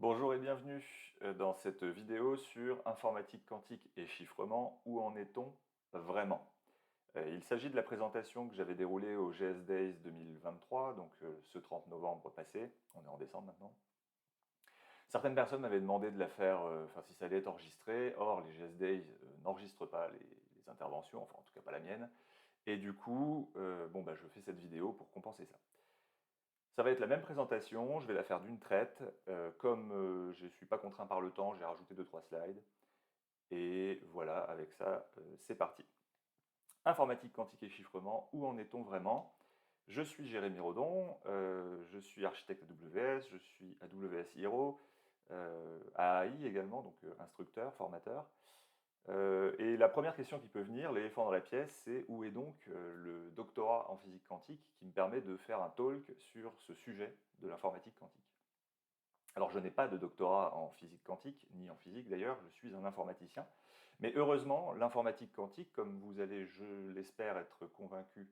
Bonjour et bienvenue dans cette vidéo sur informatique quantique et chiffrement. Où en est-on vraiment? Il s'agit de la présentation que j'avais déroulée au GS Days 2023, donc ce 30 novembre passé. On est en décembre maintenant. Certaines personnes m'avaient demandé de la faire, enfin si ça allait être enregistré. Or, les GS Days n'enregistrent pas les interventions, enfin en tout cas pas la mienne. Et du coup, je fais cette vidéo pour compenser ça. Ça va être la même présentation, je vais la faire d'une traite. Comme je ne suis pas contraint par le temps, j'ai rajouté 2-3 slides. Et voilà, avec ça, c'est parti. Informatique quantique et chiffrement, où en est-on vraiment? Je suis Jérémy Rodon, je suis architecte AWS, je suis AWS Hero, AI également, donc instructeur, formateur. Et la première question qui peut venir, l'éléphant dans la pièce, c'est où est donc le doctorat en physique quantique qui me permet de faire un talk sur ce sujet de l'informatique quantique. Alors je n'ai pas de doctorat en physique quantique, ni en physique d'ailleurs, je suis un informaticien. Mais heureusement, l'informatique quantique, comme vous allez, je l'espère, être convaincu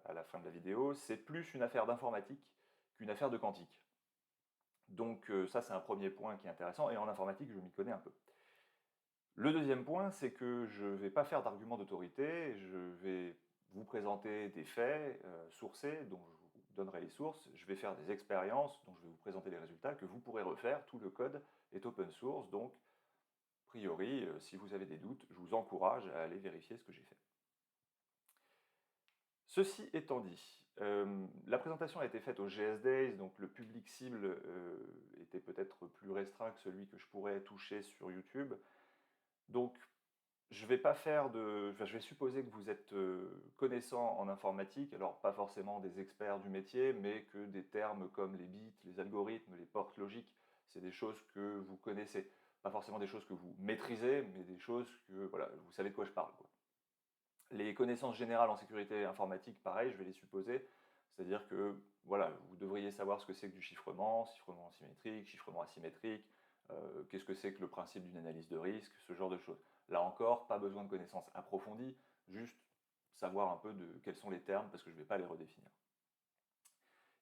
à la fin de la vidéo, c'est plus une affaire d'informatique qu'une affaire de quantique. Donc ça c'est un premier point qui est intéressant, et en informatique je m'y connais un peu. Le deuxième point, c'est que je ne vais pas faire d'argument d'autorité, je vais vous présenter des faits sourcés, dont je vous donnerai les sources, je vais faire des expériences, dont je vais vous présenter les résultats, que vous pourrez refaire. Tout le code est open source, donc, a priori, si vous avez des doutes, je vous encourage à aller vérifier ce que j'ai fait. Ceci étant dit, la présentation a été faite au GS Days, donc le public cible était peut-être plus restreint que celui que je pourrais toucher sur YouTube. Donc, je vais pas faire de, enfin, je vais supposer que vous êtes connaissant en informatique, alors pas forcément des experts du métier, mais que des termes comme les bits, les algorithmes, les portes logiques, c'est des choses que vous connaissez. Pas forcément des choses que vous maîtrisez, mais des choses que voilà, vous savez de quoi je parle, quoi. Les connaissances générales en sécurité informatique, pareil, je vais les supposer. C'est-à-dire que voilà, vous devriez savoir ce que c'est que du chiffrement, chiffrement symétrique, chiffrement asymétrique, qu'est-ce que c'est que le principe d'une analyse de risque, ce genre de choses. Là encore, pas besoin de connaissances approfondies, juste savoir un peu de quels sont les termes, parce que je ne vais pas les redéfinir.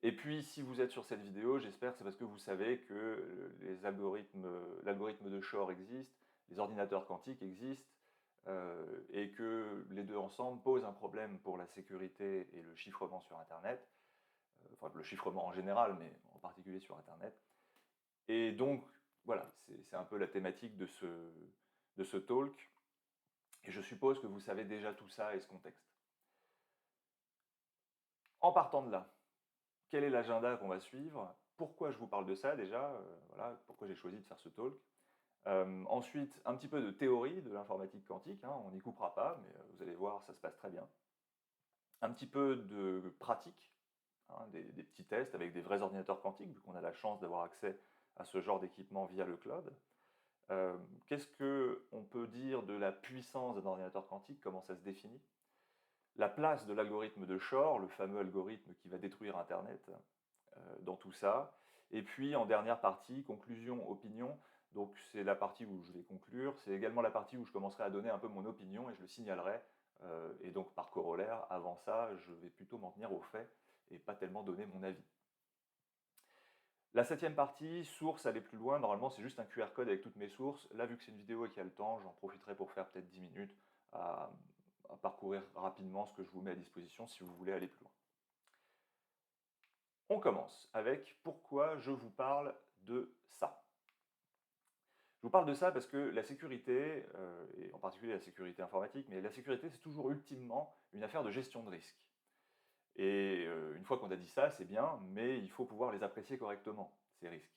Et puis, si vous êtes sur cette vidéo, j'espère que c'est parce que vous savez que l'algorithme de Shor existe, les ordinateurs quantiques existent, et que les deux ensemble posent un problème pour la sécurité et le chiffrement sur Internet, enfin le chiffrement en général, mais en particulier sur Internet. Et donc, voilà, c'est un peu la thématique de ce talk, et je suppose que vous savez déjà tout ça et ce contexte. En partant de là, quel est l'agenda qu'on va suivre? Pourquoi je vous parle de ça déjà? Voilà, pourquoi j'ai choisi de faire ce talk? Ensuite, un petit peu de théorie de l'informatique quantique, hein, on n'y coupera pas, mais vous allez voir, ça se passe très bien. Un petit peu de pratique, hein, des petits tests avec des vrais ordinateurs quantiques, vu qu'on a la chance d'avoir accès à ce genre d'équipement via le cloud. Qu'est-ce qu'on peut dire de la puissance d'un ordinateur quantique? Comment ça se définit? La place de l'algorithme de Shor, le fameux algorithme qui va détruire Internet, dans tout ça. Et puis en dernière partie, conclusion, opinion. Donc c'est la partie où je vais conclure, c'est également la partie où je commencerai à donner un peu mon opinion et je le signalerai. Et donc par corollaire, avant ça, je vais plutôt m'en tenir aux faits et pas tellement donner mon avis. La septième partie, source, aller plus loin, normalement c'est juste un QR code avec toutes mes sources. Là, vu que c'est une vidéo et qu'il y a le temps, j'en profiterai pour faire peut-être 10 minutes à parcourir rapidement ce que je vous mets à disposition si vous voulez aller plus loin. On commence avec pourquoi je vous parle de ça. Je vous parle de ça parce que la sécurité, et en particulier la sécurité informatique, mais la sécurité c'est toujours ultimement une affaire de gestion de risque. Et une fois qu'on a dit ça, c'est bien, mais il faut pouvoir les apprécier correctement, ces risques.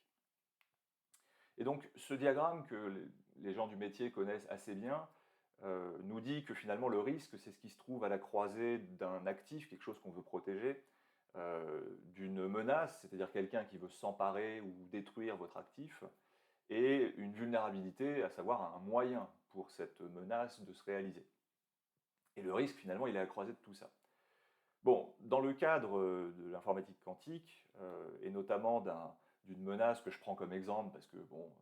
Et donc ce diagramme que les gens du métier connaissent assez bien, nous dit que finalement le risque, c'est ce qui se trouve à la croisée d'un actif, quelque chose qu'on veut protéger, d'une menace, c'est-à-dire quelqu'un qui veut s'emparer ou détruire votre actif, et une vulnérabilité, à savoir un moyen pour cette menace de se réaliser. Et le risque, finalement, il est à la croisée de tout ça. Bon, dans le cadre de l'informatique quantique, et notamment d'une menace que je prends comme exemple, parce que, bon,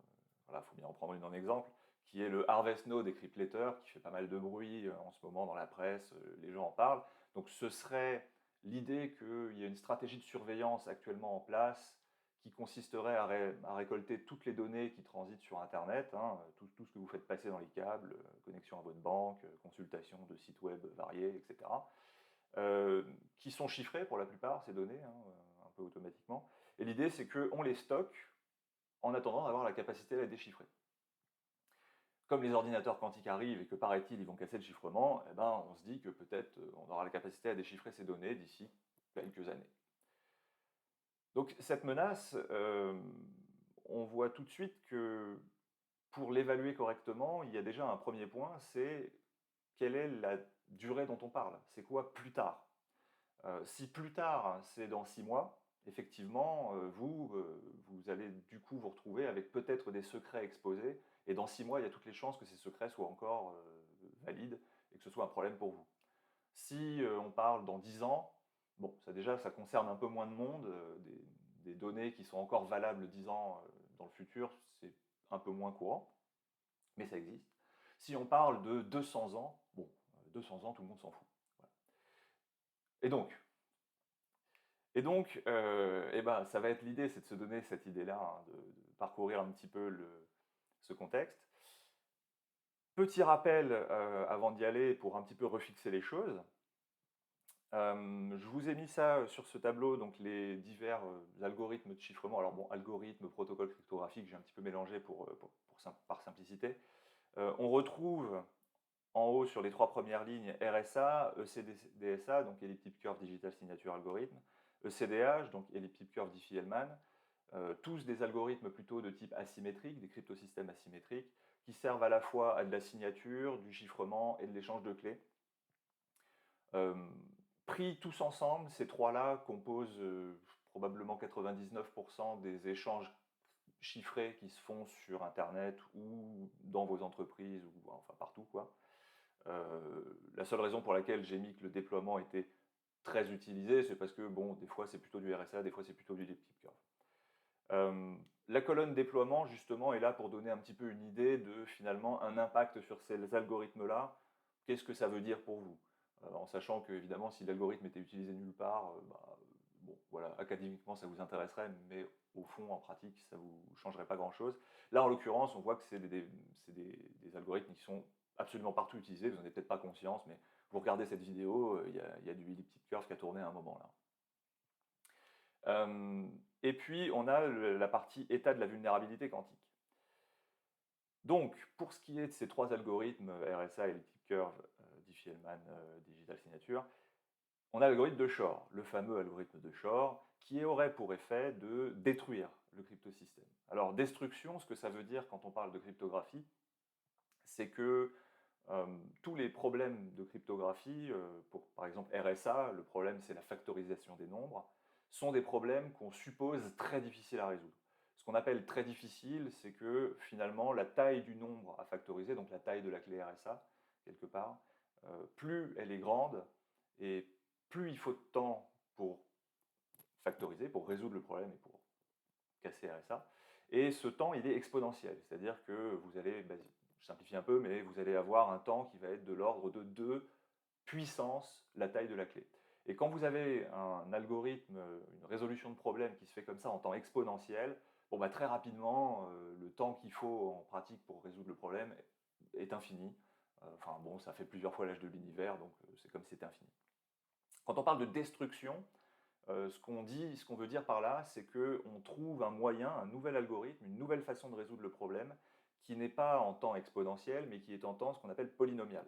voilà, il faut bien en prendre une en exemple, qui est le Harvest Node Decrypt Letter, qui fait pas mal de bruit en ce moment dans la presse, les gens en parlent. Donc ce serait l'idée qu'il y a une stratégie de surveillance actuellement en place qui consisterait à récolter toutes les données qui transitent sur Internet, hein, tout ce que vous faites passer dans les câbles, connexion à votre banque, consultation de sites web variés, etc., qui sont chiffrées pour la plupart, ces données, hein, un peu automatiquement. Et l'idée, c'est qu'on les stocke en attendant d'avoir la capacité à les déchiffrer. Comme les ordinateurs quantiques arrivent et que, paraît-il, ils vont casser le chiffrement, eh ben, on se dit que peut-être on aura la capacité à déchiffrer ces données d'ici quelques années. Donc cette menace, on voit tout de suite que pour l'évaluer correctement, il y a déjà un premier point, c'est quelle est la durée dont on parle? C'est quoi plus tard? Si plus tard, c'est dans 6 mois, effectivement, vous allez du coup vous retrouver avec peut-être des secrets exposés, et dans 6 mois, il y a toutes les chances que ces secrets soient encore valides et que ce soit un problème pour vous. Si on parle dans 10 ans, bon, ça déjà, ça concerne un peu moins de monde, des données qui sont encore valables 10 ans dans le futur, c'est un peu moins courant, mais ça existe. Si on parle de 200 ans, bon, 200 ans, tout le monde s'en fout. Voilà. Et donc, eh ben, ça va être l'idée, c'est de se donner cette idée-là, hein, de parcourir un petit peu ce contexte. Petit rappel avant d'y aller pour un petit peu refixer les choses. Je vous ai mis ça sur ce tableau, donc les divers algorithmes de chiffrement. Alors bon, algorithmes, protocoles cryptographiques, j'ai un petit peu mélangé par simplicité. On retrouve en haut sur les 3 premières lignes RSA, ECDSA, donc Elliptic Curve Digital Signature Algorithm, ECDH, donc Elliptic Curve Diffie-Hellman, tous des algorithmes plutôt de type asymétrique, des cryptosystèmes asymétriques, qui servent à la fois à de la signature, du chiffrement et de l'échange de clés. Pris tous ensemble, ces trois-là composent probablement 99% des échanges chiffrés qui se font sur Internet ou dans vos entreprises, ou enfin partout, quoi. La seule raison pour laquelle j'ai mis que le déploiement était très utilisé, c'est parce que, bon, des fois c'est plutôt du RSA, des fois c'est plutôt du Elliptic Curve. La colonne déploiement, justement, est là pour donner un petit peu une idée de, finalement, un impact sur ces algorithmes-là. Qu'est-ce que ça veut dire pour vous? En sachant que, évidemment, si l'algorithme était utilisé nulle part, bon, voilà, académiquement, ça vous intéresserait, mais au fond, en pratique, ça ne vous changerait pas grand-chose. Là, en l'occurrence, on voit que c'est des algorithmes qui sont absolument partout utilisés. Vous n'en avez peut-être pas conscience, mais vous regardez cette vidéo, il y a du Elliptic Curve qui a tourné à un moment là. Et puis, on a la partie état de la vulnérabilité quantique. Donc, pour ce qui est de ces 3 algorithmes, RSA, Elliptic Curve, Diffie-Hellman, Digital Signature, on a l'algorithme de Shor, le fameux algorithme de Shor, qui aurait pour effet de détruire le cryptosystème. Alors, destruction, ce que ça veut dire quand on parle de cryptographie, c'est que tous les problèmes de cryptographie, pour par exemple RSA, le problème c'est la factorisation des nombres, sont des problèmes qu'on suppose très difficiles à résoudre. Ce qu'on appelle très difficile, c'est que finalement la taille du nombre à factoriser, donc la taille de la clé RSA, quelque part, plus elle est grande et plus il faut de temps pour factoriser, pour résoudre le problème et pour casser RSA. Et ce temps, il est exponentiel, c'est-à-dire que vous allez, je simplifie un peu, mais vous allez avoir un temps qui va être de l'ordre de 2 puissance la taille de la clé. Et quand vous avez un algorithme, une résolution de problème qui se fait comme ça en temps exponentiel, bon, très rapidement, le temps qu'il faut en pratique pour résoudre le problème est infini. Enfin bon, ça fait plusieurs fois l'âge de l'univers, donc c'est comme si c'était infini. Quand on parle de destruction, ce qu'on veut dire par là, c'est qu'on trouve un moyen, un nouvel algorithme, une nouvelle façon de résoudre le problème, qui n'est pas en temps exponentiel, mais qui est en temps ce qu'on appelle polynomial.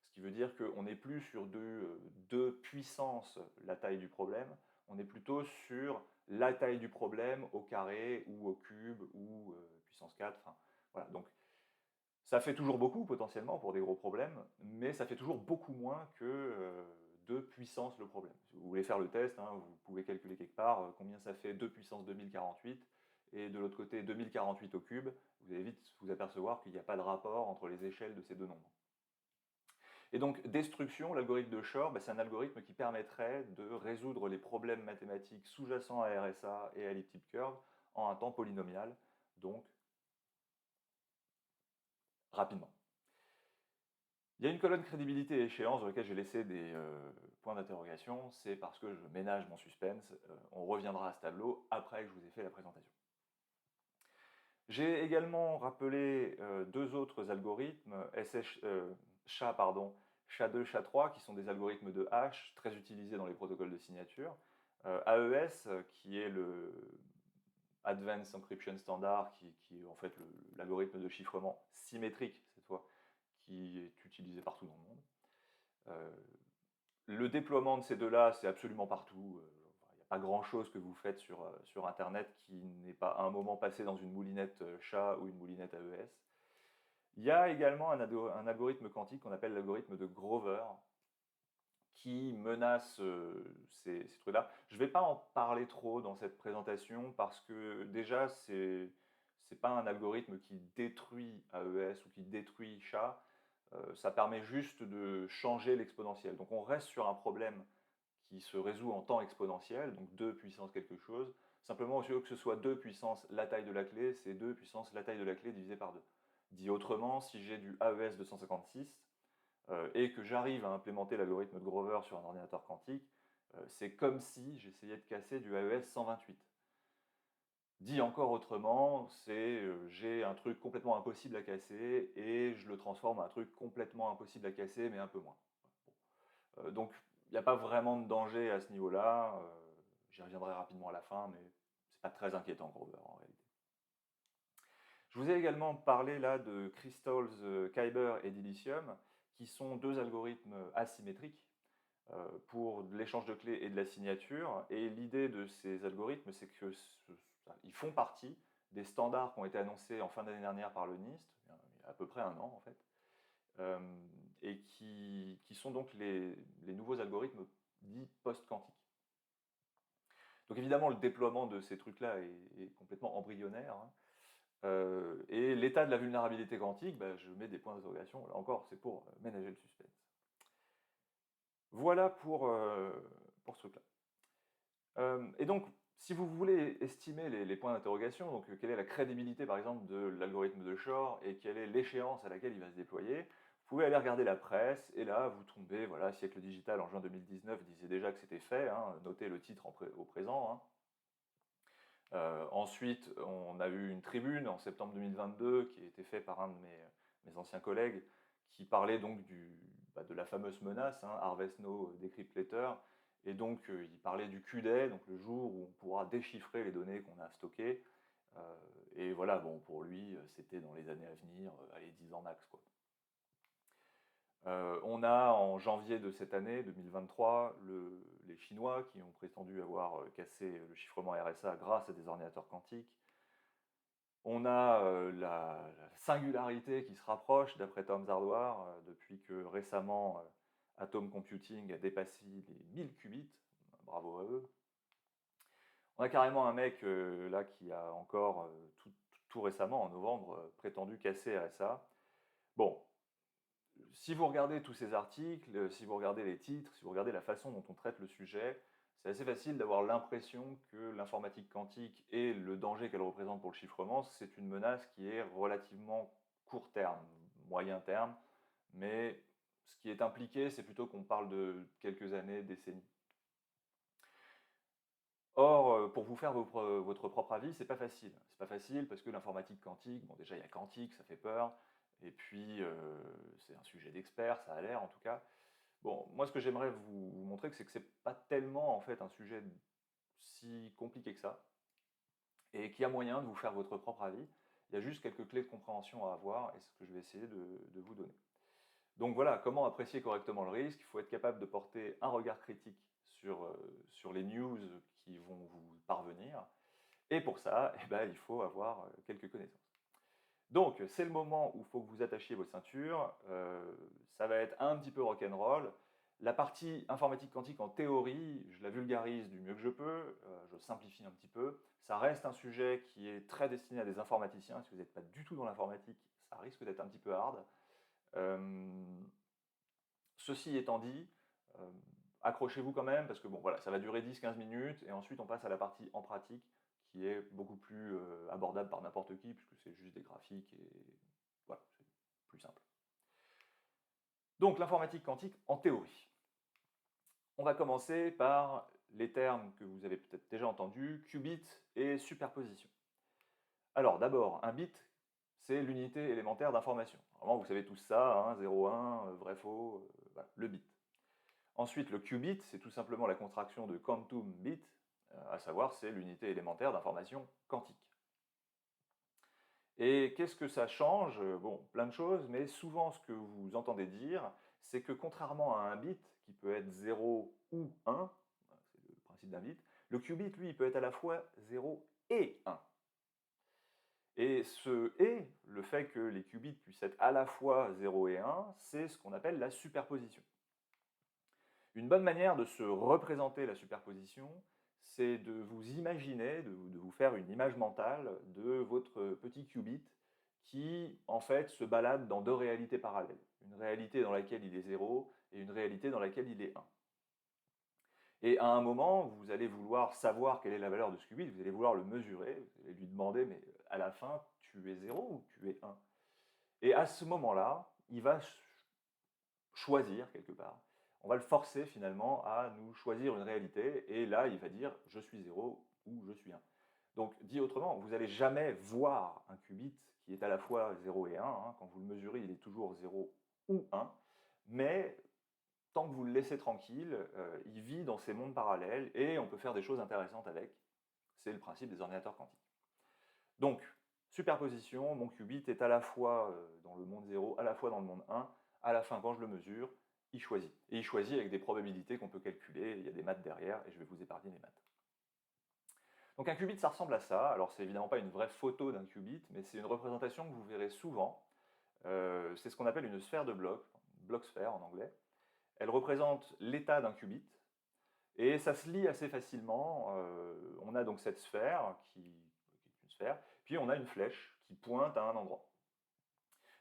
Ce qui veut dire qu'on n'est plus sur 2 puissance la taille du problème, on est plutôt sur la taille du problème au carré ou au cube ou puissance 4. Enfin, voilà. Donc, ça fait toujours beaucoup potentiellement pour des gros problèmes, mais ça fait toujours beaucoup moins que 2 puissance le problème. Si vous voulez faire le test, hein, vous pouvez calculer quelque part combien ça fait 2 puissance 2048, et de l'autre côté 2048 au cube, vous allez vite vous apercevoir qu'il n'y a pas de rapport entre les échelles de ces deux nombres. Et donc, destruction, l'algorithme de Shor, c'est un algorithme qui permettrait de résoudre les problèmes mathématiques sous-jacents à RSA et à Elliptic Curve en un temps polynomial, donc rapidement. Il y a une colonne crédibilité et échéance dans laquelle j'ai laissé des point d'interrogation, c'est parce que je ménage mon suspense. On reviendra à ce tableau après que je vous ai fait la présentation. J'ai également rappelé deux autres algorithmes, SHA, pardon, SHA-2, SHA-3, qui sont des algorithmes de hash très utilisés dans les protocoles de signature. AES, qui est le Advanced Encryption Standard, qui est en fait l'algorithme de chiffrement symétrique, cette fois, qui est utilisé partout dans le monde. Le déploiement de ces deux-là, c'est absolument partout. Il n'y a pas grand-chose que vous faites sur Internet qui n'est pas à un moment passé dans une moulinette SHA ou une moulinette AES. Il y a également un algorithme quantique qu'on appelle l'algorithme de Grover, qui menace ces trucs-là. Je ne vais pas en parler trop dans cette présentation parce que déjà, ce n'est pas un algorithme qui détruit AES ou qui détruit SHA. Ça permet juste de changer l'exponentielle. Donc on reste sur un problème qui se résout en temps exponentiel, donc 2 puissance quelque chose. Simplement, au lieu que ce soit 2 puissance la taille de la clé, c'est 2 puissance la taille de la clé divisé par 2. Dit autrement, si j'ai du AES 256 et que j'arrive à implémenter l'algorithme de Grover sur un ordinateur quantique, c'est comme si j'essayais de casser du AES 128. Dit encore autrement, c'est j'ai un truc complètement impossible à casser et je le transforme en un truc complètement impossible à casser, mais un peu moins. Bon. Donc, il n'y a pas vraiment de danger à ce niveau-là. J'y reviendrai rapidement à la fin, mais c'est pas très inquiétant, Grover, en réalité. Je vous ai également parlé là de Crystals, Kyber et Dilithium, qui sont deux algorithmes asymétriques pour l'échange de clés et de la signature. Et l'idée de ces algorithmes, c'est qu'ils font partie des standards qui ont été annoncés en fin d'année dernière par le NIST, il y a à peu près un an en fait, et qui sont donc les nouveaux algorithmes dits post-quantiques. Donc évidemment, le déploiement de ces trucs-là est complètement embryonnaire. Hein. Et l'état de la vulnérabilité quantique, bah, je mets des points d'interrogation. Là encore, c'est pour ménager le suspense. Voilà pour ce truc-là. Et donc, si vous voulez estimer les points d'interrogation, donc quelle est la crédibilité par exemple de l'algorithme de Shor et quelle est l'échéance à laquelle il va se déployer, vous pouvez aller regarder la presse et là vous tombez, voilà, Siècle Digital en juin 2019 disait déjà que c'était fait, hein, notez le titre au présent. Hein. Ensuite, on a eu une tribune en septembre 2022 qui a été faite par un de mes anciens collègues qui parlait donc de la fameuse menace, hein, Harvest No Decrypt Later, et donc il parlait du Q-Day, donc le jour où on pourra déchiffrer les données qu'on a stockées, et voilà, bon, pour lui, c'était dans les années à venir, allez, 10 ans max, quoi. On a en janvier de cette année, 2023, les Chinois qui ont prétendu avoir cassé le chiffrement RSA grâce à des ordinateurs quantiques. On a la singularité qui se rapproche d'après Tom's Hardware, depuis que récemment Atom Computing a dépassé les 1000 qubits. Bravo à eux. On a carrément un mec là qui a encore tout récemment, en novembre, prétendu casser RSA. Bon, si vous regardez tous ces articles, si vous regardez les titres, si vous regardez la façon dont on traite le sujet, c'est assez facile d'avoir l'impression que l'informatique quantique et le danger qu'elle représente pour le chiffrement, c'est une menace qui est relativement court terme, moyen terme, mais ce qui est impliqué, c'est plutôt qu'on parle de quelques années, décennies. Or, pour vous faire votre propre avis, c'est pas facile. C'est pas facile parce que l'informatique quantique, bon déjà il y a quantique, ça fait peur, et puis c'est un sujet d'expert, ça a l'air en tout cas. Bon, moi ce que j'aimerais vous montrer, c'est que c'est pas tellement en fait un sujet si compliqué que ça, et qu'il y a moyen de vous faire votre propre avis. Il y a juste quelques clés de compréhension à avoir, et c'est ce que je vais essayer de vous donner. Donc voilà, comment apprécier correctement le risque? Il faut être capable de porter un regard critique sur les news qui vont vous parvenir. Et pour ça, eh ben, il faut avoir quelques connaissances. Donc, c'est le moment où il faut que vous attachiez vos ceintures. Ça va être un petit peu rock'n'roll. La partie informatique quantique, en théorie, je la vulgarise du mieux que je peux, je simplifie un petit peu. Ça reste un sujet qui est très destiné à des informaticiens. Si vous n'êtes pas du tout dans l'informatique, ça risque d'être un petit peu hard. Ceci étant dit, accrochez-vous quand même, parce que bon, voilà, ça va durer 10-15 minutes, et ensuite on passe à la partie en pratique, qui est beaucoup plus abordable par n'importe qui, puisque c'est juste des graphiques, et voilà, c'est plus simple. Donc l'informatique quantique en théorie. On va commencer par les termes que vous avez peut-être déjà entendus, qubit et superposition. Alors d'abord, un bit, c'est l'unité élémentaire d'information. Vraiment, vous savez tous ça, hein, 0, 1, vrai, faux, voilà, le bit. Ensuite, le qubit, c'est tout simplement la contraction de quantum bit, à savoir c'est l'unité élémentaire d'information quantique. Et qu'est-ce que ça change? Bon, plein de choses, mais souvent ce que vous entendez dire, c'est que contrairement à un bit, qui peut être 0 ou 1, c'est le principe d'un bit, le qubit, lui, il peut être à la fois 0 et 1. Et ce et, le fait que les qubits puissent être à la fois 0 et 1, c'est ce qu'on appelle la superposition. Une bonne manière de se représenter la superposition, c'est de vous imaginer, de vous faire une image mentale de votre petit qubit qui, en fait, se balade dans deux réalités parallèles. Une réalité dans laquelle il est 0 et une réalité dans laquelle il est 1. Et à un moment, vous allez vouloir savoir quelle est la valeur de ce qubit, vous allez vouloir le mesurer, vous allez lui demander, mais à la fin, tu es 0 ou tu es 1? Et à ce moment-là, il va choisir quelque part. On va le forcer finalement à nous choisir une réalité, et là, il va dire je suis 0 ou je suis 1. Donc, dit autrement, vous n'allez jamais voir un qubit qui est à la fois 0 et 1. Hein. Quand vous le mesurez, il est toujours 0 ou 1. Mais tant que vous le laissez tranquille, il vit dans ces mondes parallèles et on peut faire des choses intéressantes avec. C'est le principe des ordinateurs quantiques. Donc, superposition, mon qubit est à la fois dans le monde 0, à la fois dans le monde 1. À la fin, quand je le mesure, il choisit. Et il choisit avec des probabilités qu'on peut calculer. Il y a des maths derrière et je vais vous épargner les maths. Donc un qubit, ça ressemble à ça. Alors c'est évidemment pas une vraie photo d'un qubit, mais c'est une représentation que vous verrez souvent. C'est ce qu'on appelle une sphère de Bloch, Bloch-sphère en anglais. Elle représente l'état d'un qubit, et ça se lit assez facilement. On a donc cette sphère, qui est une sphère, puis on a une flèche qui pointe à un endroit.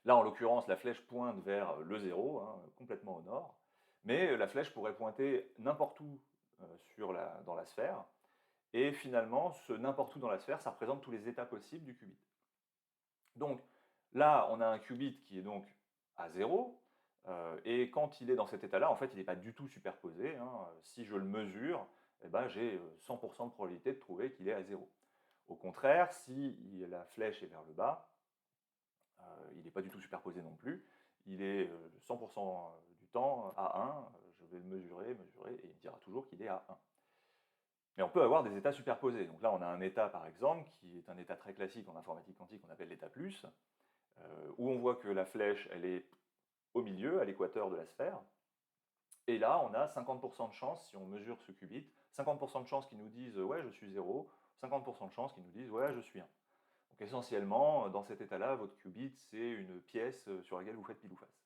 Là, en l'occurrence, la flèche pointe vers le 0, hein, complètement au nord, mais la flèche pourrait pointer n'importe où dans la sphère, et finalement, ce n'importe où dans la sphère, ça représente tous les états possibles du qubit. Donc là, on a un qubit qui est donc à 0, et quand il est dans cet état-là, en fait, il n'est pas du tout superposé. Hein. Si je le mesure, eh ben, j'ai 100% de probabilité de trouver qu'il est à 0. Au contraire, si la flèche est vers le bas, il n'est pas du tout superposé non plus. Il est 100% du temps à 1. Je vais le mesurer, et il me dira toujours qu'il est à 1. Mais on peut avoir des états superposés. Donc là, on a un état, par exemple, qui est un état très classique en informatique quantique, qu'on appelle l'état plus, où on voit que la flèche, elle est au milieu, à l'équateur de la sphère. Et là, on a 50% de chance, si on mesure ce qubit, 50% de chance qui nous disent ouais, je suis 0, 50% de chance qui nous disent ouais, je suis 1. Donc essentiellement, dans cet état-là, votre qubit, c'est une pièce sur laquelle vous faites pile ou face.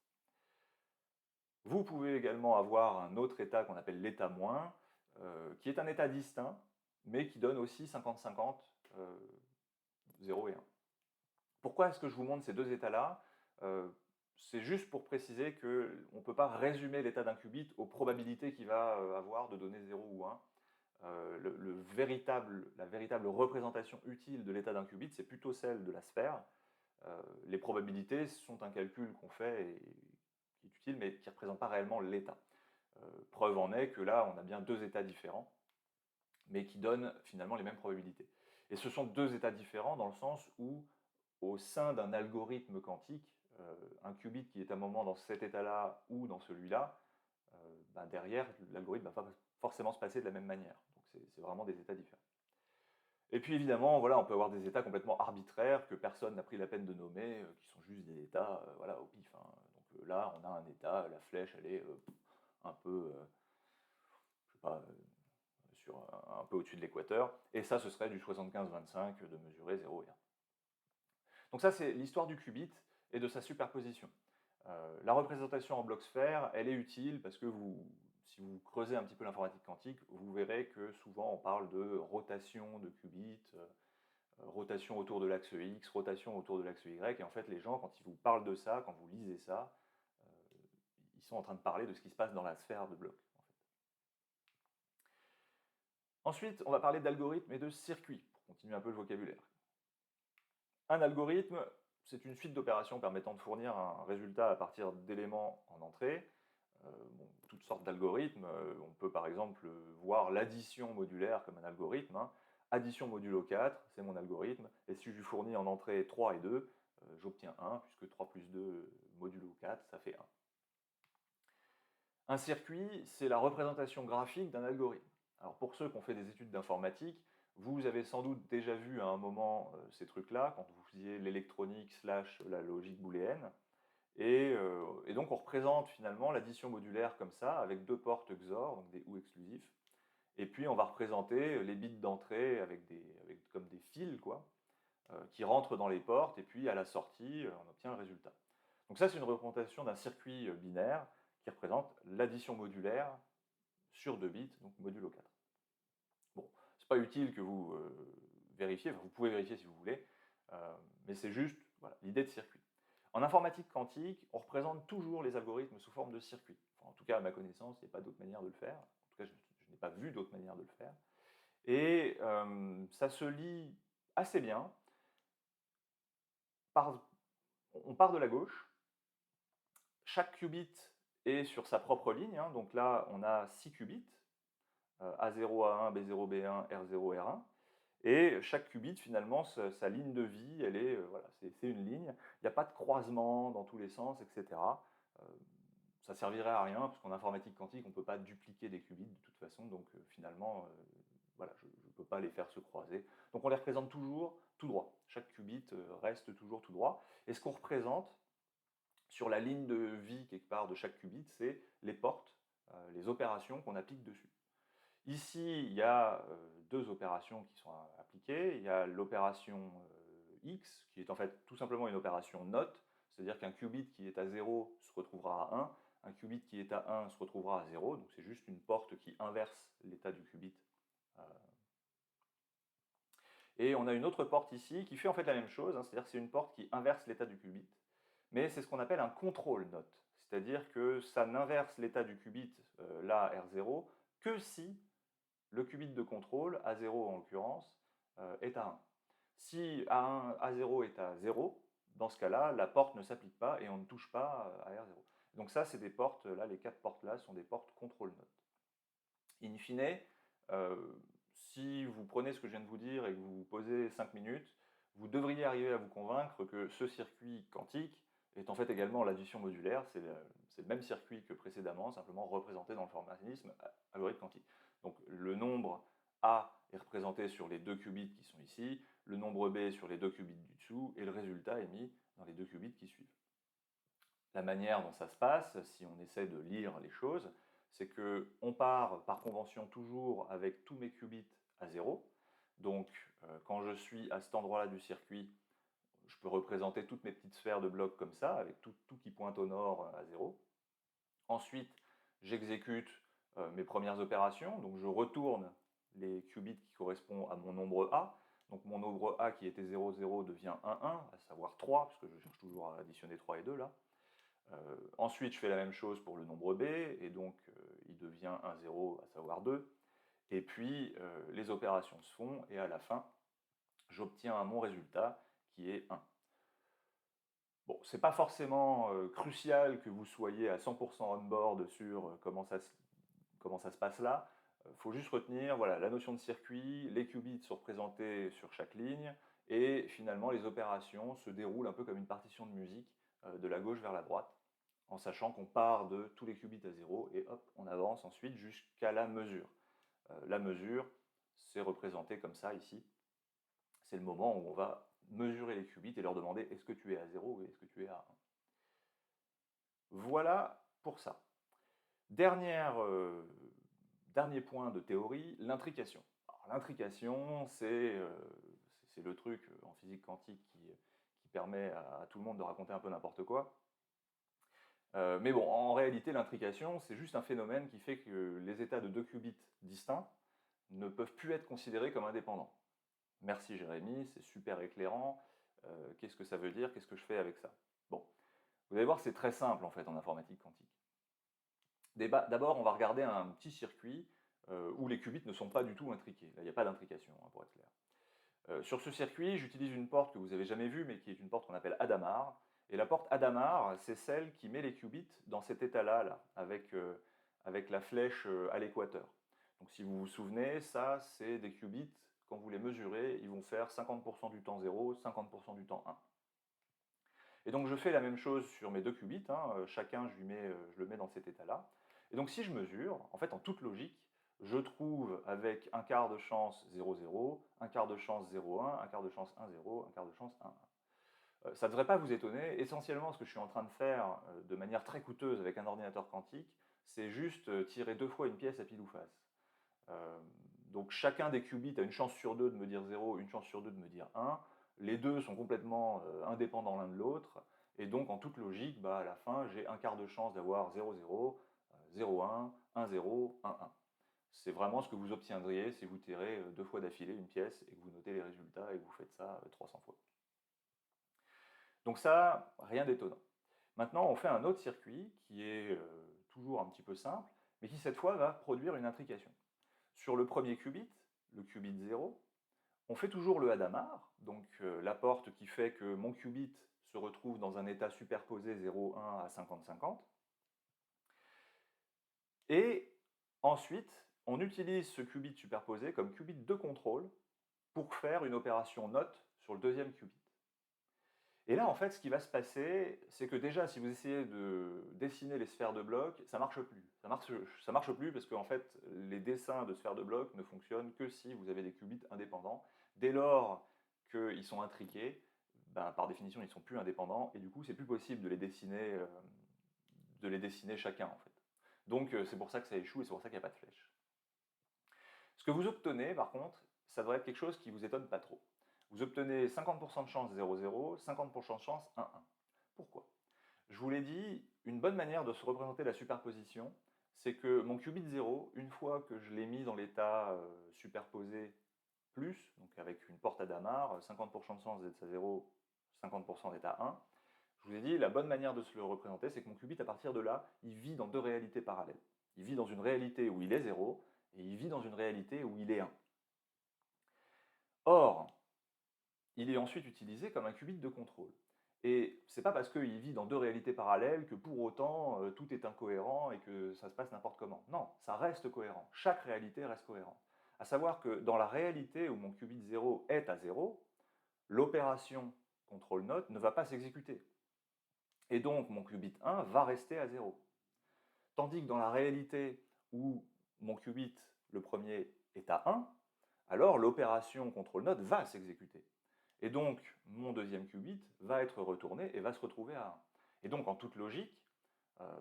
Vous pouvez également avoir un autre état qu'on appelle l'état moins, qui est un état distinct, mais qui donne aussi 50-50, 0 et 1. Pourquoi est-ce que je vous montre ces deux états-là? C'est juste pour préciser qu'on ne peut pas résumer l'état d'un qubit aux probabilités qu'il va avoir de donner 0 ou 1. La véritable représentation utile de l'état d'un qubit, c'est plutôt celle de la sphère. Les probabilités sont un calcul qu'on fait et qui est utile, mais qui ne représente pas réellement l'état. Preuve en est que là, on a bien deux états différents, mais qui donnent finalement les mêmes probabilités. Et ce sont deux états différents dans le sens où, au sein d'un algorithme quantique, un qubit qui est à un moment dans cet état-là ou dans celui-là, derrière, l'algorithme ne va pas forcément se passer de la même manière. Donc c'est vraiment des états différents. Et puis évidemment, voilà, on peut avoir des états complètement arbitraires que personne n'a pris la peine de nommer, qui sont juste des états voilà, au pif. Hein. Donc là, on a un état, la flèche, elle est un peu, je sais pas, un peu au-dessus de l'équateur, et ça, ce serait du 75-25 de mesurer 0 et 1. Donc ça, c'est l'histoire du qubit et de sa superposition. La représentation en bloc-sphère, elle est utile parce que si vous creusez un petit peu l'informatique quantique, vous verrez que souvent on parle de rotation de qubits, rotation autour de l'axe X, rotation autour de l'axe Y, et en fait les gens, quand ils vous parlent de ça, quand vous lisez ça, ils sont en train de parler de ce qui se passe dans la sphère de Bloch. En fait. Ensuite, on va parler d'algorithmes et de circuits, pour continuer un peu le vocabulaire. Un algorithme, c'est une suite d'opérations permettant de fournir un résultat à partir d'éléments en entrée. bon, toutes sortes d'algorithmes. On peut par exemple voir l'addition modulaire comme un algorithme, hein. Addition modulo 4, c'est mon algorithme, et si je lui fournis en entrée 3 et 2, j'obtiens 1, puisque 3 plus 2 modulo 4, ça fait 1. Un circuit, c'est la représentation graphique d'un algorithme. Alors pour ceux qui ont fait des études d'informatique, vous avez sans doute déjà vu à un moment ces trucs-là, quand vous faisiez l'électronique slash la logique booléenne. Et donc on représente finalement l'addition modulaire comme ça, avec deux portes XOR, donc des ou exclusifs. Et puis on va représenter les bits d'entrée comme des fils, quoi, qui rentrent dans les portes, et puis à la sortie, on obtient le résultat. Donc ça, c'est une représentation d'un circuit binaire qui représente l'addition modulaire sur 2 bits, donc modulo 4. Bon, c'est pas utile que vous vérifiez, enfin, vous pouvez vérifier si vous voulez, mais c'est juste voilà, l'idée de circuit. En informatique quantique, on représente toujours les algorithmes sous forme de circuits. Enfin, en tout cas, à ma connaissance, il n'y a pas d'autre manière de le faire. En tout cas, je n'ai pas vu d'autre manière de le faire. Et ça se lit assez bien. On part de la gauche. Chaque qubit est sur sa propre ligne. Hein. Donc là, on a 6 qubits. A0, A1, B0, B1, R0, R1. Et chaque qubit, finalement, sa ligne de vie, elle est, voilà, c'est une ligne. Il n'y a pas de croisement dans tous les sens, etc. Ça ne servirait à rien, parce qu'en informatique quantique, on ne peut pas dupliquer des qubits de toute façon, donc finalement, voilà, je ne peux pas les faire se croiser. Donc on les représente toujours tout droit. Chaque qubit reste toujours tout droit. Et ce qu'on représente sur la ligne de vie, quelque part, de chaque qubit, c'est les portes, les opérations qu'on applique dessus. Ici, il y a deux opérations qui sont appliquées. Il y a l'opération X, qui est en fait tout simplement une opération NOT, c'est-à-dire qu'un qubit qui est à 0 se retrouvera à 1, un qubit qui est à 1 se retrouvera à 0, donc c'est juste une porte qui inverse l'état du qubit. Et on a une autre porte ici qui fait en fait la même chose, hein, c'est-à-dire que c'est une porte qui inverse l'état du qubit, mais c'est ce qu'on appelle un contrôle NOT, c'est-à-dire que ça n'inverse l'état du qubit, là R0, que si le qubit de contrôle, A0 en l'occurrence, est à 1. Si A0 est à 0, dans ce cas-là, la porte ne s'applique pas et on ne touche pas à R0. Donc ça, c'est des portes, là, les 4 portes-là sont des portes contrôle note. In fine, si vous prenez ce que je viens de vous dire et que vous vous posez 5 minutes, vous devriez arriver à vous convaincre que ce circuit quantique est en fait également l'addition modulaire, c'est le même circuit que précédemment, simplement représenté dans le formalisme algorithme quantique. Donc le nombre A est représenté sur les deux qubits qui sont ici, le nombre B sur les deux qubits du dessous, et le résultat est mis dans les deux qubits qui suivent. La manière dont ça se passe, si on essaie de lire les choses, c'est qu'on part par convention toujours avec tous mes qubits à 0. Donc quand je suis à cet endroit-là du circuit, je peux représenter toutes mes petites sphères de blocs comme ça, avec tout qui pointe au nord à 0. Ensuite, j'exécute mes premières opérations, donc je retourne les qubits qui correspondent à mon nombre A. Donc mon nombre A qui était 0, 0 devient 1, 1, à savoir 3, parce que je cherche toujours à additionner 3 et 2 là. Ensuite, je fais la même chose pour le nombre B, et donc il devient 1, 0, à savoir 2. Et puis, les opérations se font, et à la fin, j'obtiens mon résultat qui est 1. Bon, c'est pas forcément crucial que vous soyez à 100% on board sur comment ça se passe là. Il faut juste retenir voilà, la notion de circuit, les qubits sont représentés sur chaque ligne, et finalement les opérations se déroulent un peu comme une partition de musique, de la gauche vers la droite, en sachant qu'on part de tous les qubits à 0, et hop, on avance ensuite jusqu'à la mesure. La mesure, c'est représenté comme ça ici. C'est le moment où on va mesurer les qubits et leur demander est-ce que tu es à 0 ou est-ce que tu es à 1. Voilà pour ça. Dernier point de théorie, l'intrication. L'intrication, c'est le truc en physique quantique qui permet à tout le monde de raconter un peu n'importe quoi. Mais bon, en réalité, l'intrication, c'est juste un phénomène qui fait que les états de deux qubits distincts ne peuvent plus être considérés comme indépendants. Merci Jérémy, c'est super éclairant. Qu'est-ce que ça veut dire? Qu'est-ce que je fais avec ça? Bon, vous allez voir, c'est très simple en fait en informatique quantique. D'abord, on va regarder un petit circuit où les qubits ne sont pas du tout intriqués. Là, il n'y a pas d'intrication, hein, pour être clair. Sur ce circuit, j'utilise une porte que vous n'avez jamais vue, mais qui est une porte qu'on appelle Hadamard. Et la porte Hadamard, c'est celle qui met les qubits dans cet état-là, là, avec la flèche à l'équateur. Donc si vous vous souvenez, ça, c'est des qubits, quand vous les mesurez, ils vont faire 50% du temps 0, 50% du temps 1. Et donc je fais la même chose sur mes deux qubits, hein, chacun je le mets dans cet état-là. Et donc si je mesure, en fait en toute logique, je trouve avec un quart de chance 0, 0, un quart de chance 0, 1, un quart de chance 1, 0, un quart de chance 1, 1. Ça ne devrait pas vous étonner. Essentiellement, ce que je suis en train de faire de manière très coûteuse avec un ordinateur quantique, c'est juste tirer deux fois une pièce à pile ou face. Euh, donc chacun des qubits a une chance sur deux de me dire 0, une chance sur deux de me dire 1. Les deux sont complètement indépendants l'un de l'autre. Et donc en toute logique, bah, à la fin, j'ai un quart de chance d'avoir 0, 0, 0, 1, 1, 0, 1, 1. C'est vraiment ce que vous obtiendriez si vous tirez deux fois d'affilée une pièce et que vous notez les résultats et que vous faites ça 300 fois. Donc ça, rien d'étonnant. Maintenant, on fait un autre circuit qui est toujours un petit peu simple, mais qui cette fois va produire une intrication. Sur le premier qubit, le qubit 0, on fait toujours le Hadamard, donc la porte qui fait que mon qubit se retrouve dans un état superposé 0, 1 à 50-50. Et ensuite, on utilise ce qubit superposé comme qubit de contrôle pour faire une opération note sur le deuxième qubit. Et là, en fait, ce qui va se passer, c'est que déjà, si vous essayez de dessiner les sphères de blocs, ça ne marche plus. Ça marche plus parce qu'en fait, les dessins de sphères de blocs ne fonctionnent que si vous avez des qubits indépendants. Dès lors qu'ils sont intriqués, ben, par définition, ils ne sont plus indépendants, et du coup, c'est plus possible de les dessiner chacun, en fait. Donc, c'est pour ça que ça échoue, et c'est pour ça qu'il n'y a pas de flèche. Ce que vous obtenez, par contre, ça devrait être quelque chose qui vous étonne pas trop. Vous obtenez 50% de chance 0, 0, 50% de chance 1, 1. Pourquoi? Je vous l'ai dit, une bonne manière de se représenter la superposition, c'est que mon qubit 0, une fois que je l'ai mis dans l'état superposé plus, donc avec une porte Hadamard, 50% de chance d'état 0, 50% d'état 1, je vous ai dit, la bonne manière de se le représenter, c'est que mon qubit, à partir de là, il vit dans deux réalités parallèles. Il vit dans une réalité où il est 0, et il vit dans une réalité où il est 1. Or, il est ensuite utilisé comme un qubit de contrôle. Et c'est pas parce qu'il vit dans deux réalités parallèles que pour autant tout est incohérent et que ça se passe n'importe comment. Non, ça reste cohérent. Chaque réalité reste cohérente. À savoir que dans la réalité où mon qubit 0 est à 0, l'opération contrôle note ne va pas s'exécuter. Et donc mon qubit 1 va rester à 0. Tandis que dans la réalité où mon qubit, le premier, est à 1, alors l'opération contrôle note va s'exécuter. Et donc, mon deuxième qubit va être retourné et va se retrouver à 1. Et donc, en toute logique,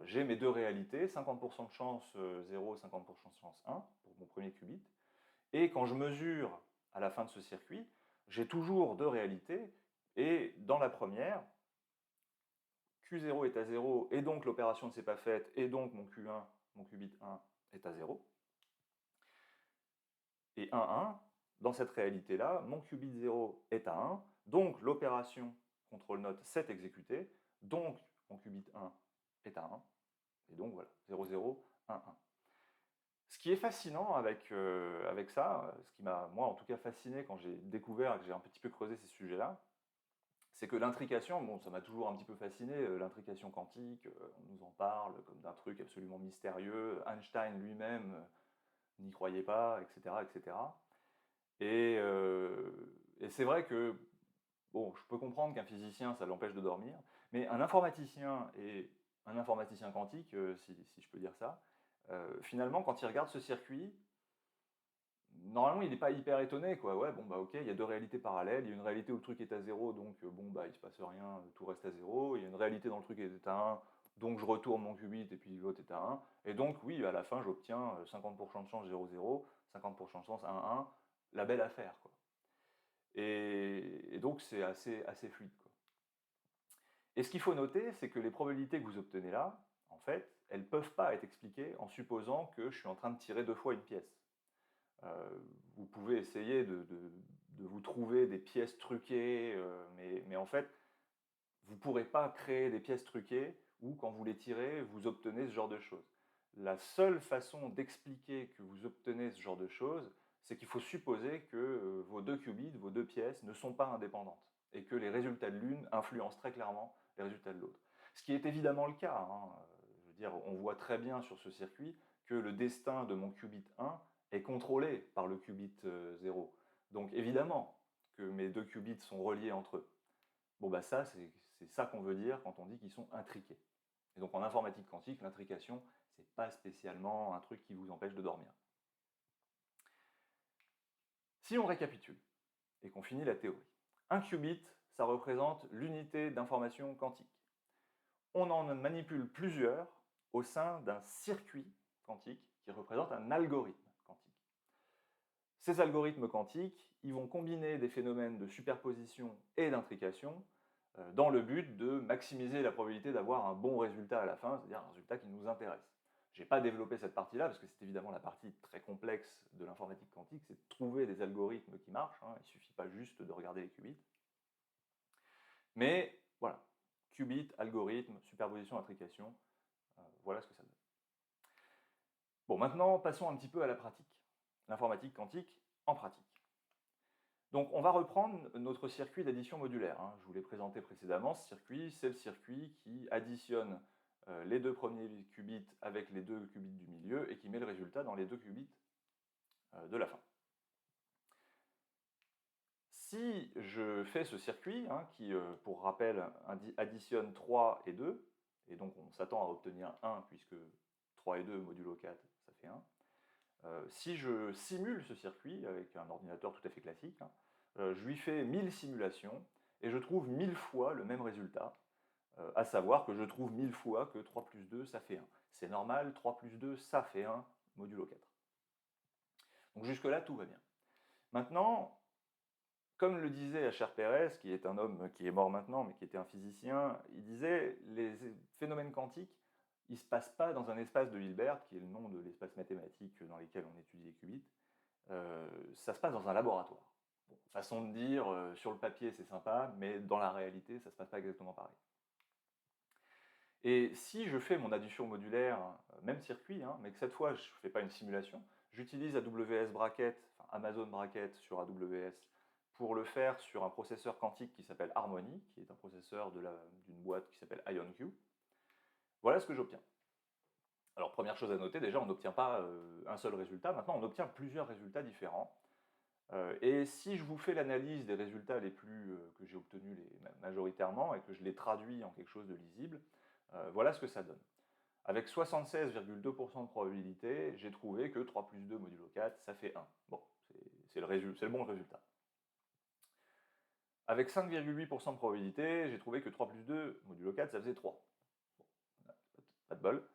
j'ai mes deux réalités, 50% de chance 0, 50% de chance 1 pour mon premier qubit. Et quand je mesure à la fin de ce circuit, j'ai toujours deux réalités. Et dans la première, Q0 est à 0, et donc l'opération ne s'est pas faite, et donc mon Q1, mon qubit 1 est à 0. Et 1, 1, dans cette réalité-là, mon qubit 0 est à 1, donc l'opération contrôle note s'est exécutée, donc mon qubit 1 est à 1, et donc voilà, 0, 0, 1, 1. Ce qui est fascinant avec ça, ce qui m'a, moi en tout cas, fasciné quand j'ai découvert et que j'ai un petit peu creusé ces sujets-là, c'est que l'intrication, bon, ça m'a toujours un petit peu fasciné, l'intrication quantique, on nous en parle comme d'un truc absolument mystérieux, Einstein lui-même n'y croyait pas, etc., etc. Et c'est vrai que, bon, je peux comprendre qu'un physicien, ça l'empêche de dormir, mais un informaticien et un informaticien quantique, si je peux dire ça, finalement, quand il regarde ce circuit, normalement, il n'est pas hyper étonné, quoi. Ouais, bon, bah ok, il y a deux réalités parallèles, il y a une réalité où le truc est à 0, donc bon, bah il se passe rien, tout reste à 0, il y a une réalité dans le truc qui est à 1, donc je retourne mon qubit et puis l'autre est à 1, et donc oui, à la fin, j'obtiens 50% de chance 0, 0, 50% de chance 1, 1, la belle affaire, quoi. Et donc c'est assez fluide, quoi. Et ce qu'il faut noter, c'est que les probabilités que vous obtenez là, en fait, elles ne peuvent pas être expliquées en supposant que je suis en train de tirer deux fois une pièce. Vous pouvez essayer de vous trouver des pièces truquées, mais en fait, vous ne pourrez pas créer des pièces truquées où, quand vous les tirez, vous obtenez ce genre de choses. La seule façon d'expliquer que vous obtenez ce genre de choses, c'est qu'il faut supposer que vos deux qubits, vos deux pièces, ne sont pas indépendantes et que les résultats de l'une influencent très clairement les résultats de l'autre. Ce qui est évidemment le cas, hein. Je veux dire, on voit très bien sur ce circuit que le destin de mon qubit 1 est contrôlé par le qubit 0. Donc évidemment que mes deux qubits sont reliés entre eux. Bon bah ça, c'est ça qu'on veut dire quand on dit qu'ils sont intriqués. Et donc en informatique quantique, l'intrication, c'est pas spécialement un truc qui vous empêche de dormir. Si on récapitule et qu'on finit la théorie, un qubit, ça représente l'unité d'information quantique. On en manipule plusieurs au sein d'un circuit quantique qui représente un algorithme quantique. Ces algorithmes quantiques, ils vont combiner des phénomènes de superposition et d'intrication dans le but de maximiser la probabilité d'avoir un bon résultat à la fin, c'est-à-dire un résultat qui nous intéresse. Je n'ai pas développé cette partie-là, parce que c'est évidemment la partie très complexe de l'informatique quantique, c'est de trouver des algorithmes qui marchent, hein. Il ne suffit pas juste de regarder les qubits. Mais voilà, qubit, algorithme, superposition, intrication, voilà ce que ça donne. Bon, maintenant, passons un petit peu à la pratique. L'informatique quantique en pratique. Donc, on va reprendre notre circuit d'addition modulaire, hein. Je vous l'ai présenté précédemment, ce circuit, c'est le circuit qui additionne les deux premiers qubits avec les deux qubits du milieu et qui met le résultat dans les deux qubits de la fin. Si je fais ce circuit, hein, qui, pour rappel, additionne 3 et 2, et donc on s'attend à obtenir 1, puisque 3 et 2 modulo 4, ça fait 1. Si je simule ce circuit avec un ordinateur tout à fait classique, hein, je lui fais 1000 simulations, et je trouve 1000 fois le même résultat, à savoir que je trouve 1000 fois que 3 plus 2, ça fait 1. C'est normal, 3 plus 2, ça fait 1, modulo 4. Donc jusque-là, tout va bien. Maintenant, comme le disait H.R. Pérez, qui est un homme qui est mort maintenant, mais qui était un physicien, il disait les phénomènes quantiques, ils ne se passent pas dans un espace de Hilbert, qui est le nom de l'espace mathématique dans lequel on étudie les qubits, ça se passe dans un laboratoire. Bon, façon de dire, sur le papier c'est sympa, mais dans la réalité ça ne se passe pas exactement pareil. Et si je fais mon addition modulaire, même circuit, hein, mais que cette fois je ne fais pas une simulation, j'utilise AWS Braket, enfin Amazon Braket sur AWS, pour le faire sur un processeur quantique qui s'appelle Harmony, qui est un processeur d'une boîte qui s'appelle IonQ. Voilà ce que j'obtiens. Alors première chose à noter, déjà on n'obtient pas un seul résultat, maintenant on obtient plusieurs résultats différents. Et si je vous fais l'analyse des résultats les plus que j'ai obtenus majoritairement et que je les traduis en quelque chose de lisible, voilà ce que ça donne. Avec 76,2% de probabilité, j'ai trouvé que 3 plus 2 modulo 4, ça fait 1. Bon, c'est le bon résultat. Avec 5,8% de probabilité, j'ai trouvé que 3 plus 2 modulo 4, ça faisait 3. Bon, pas de bol.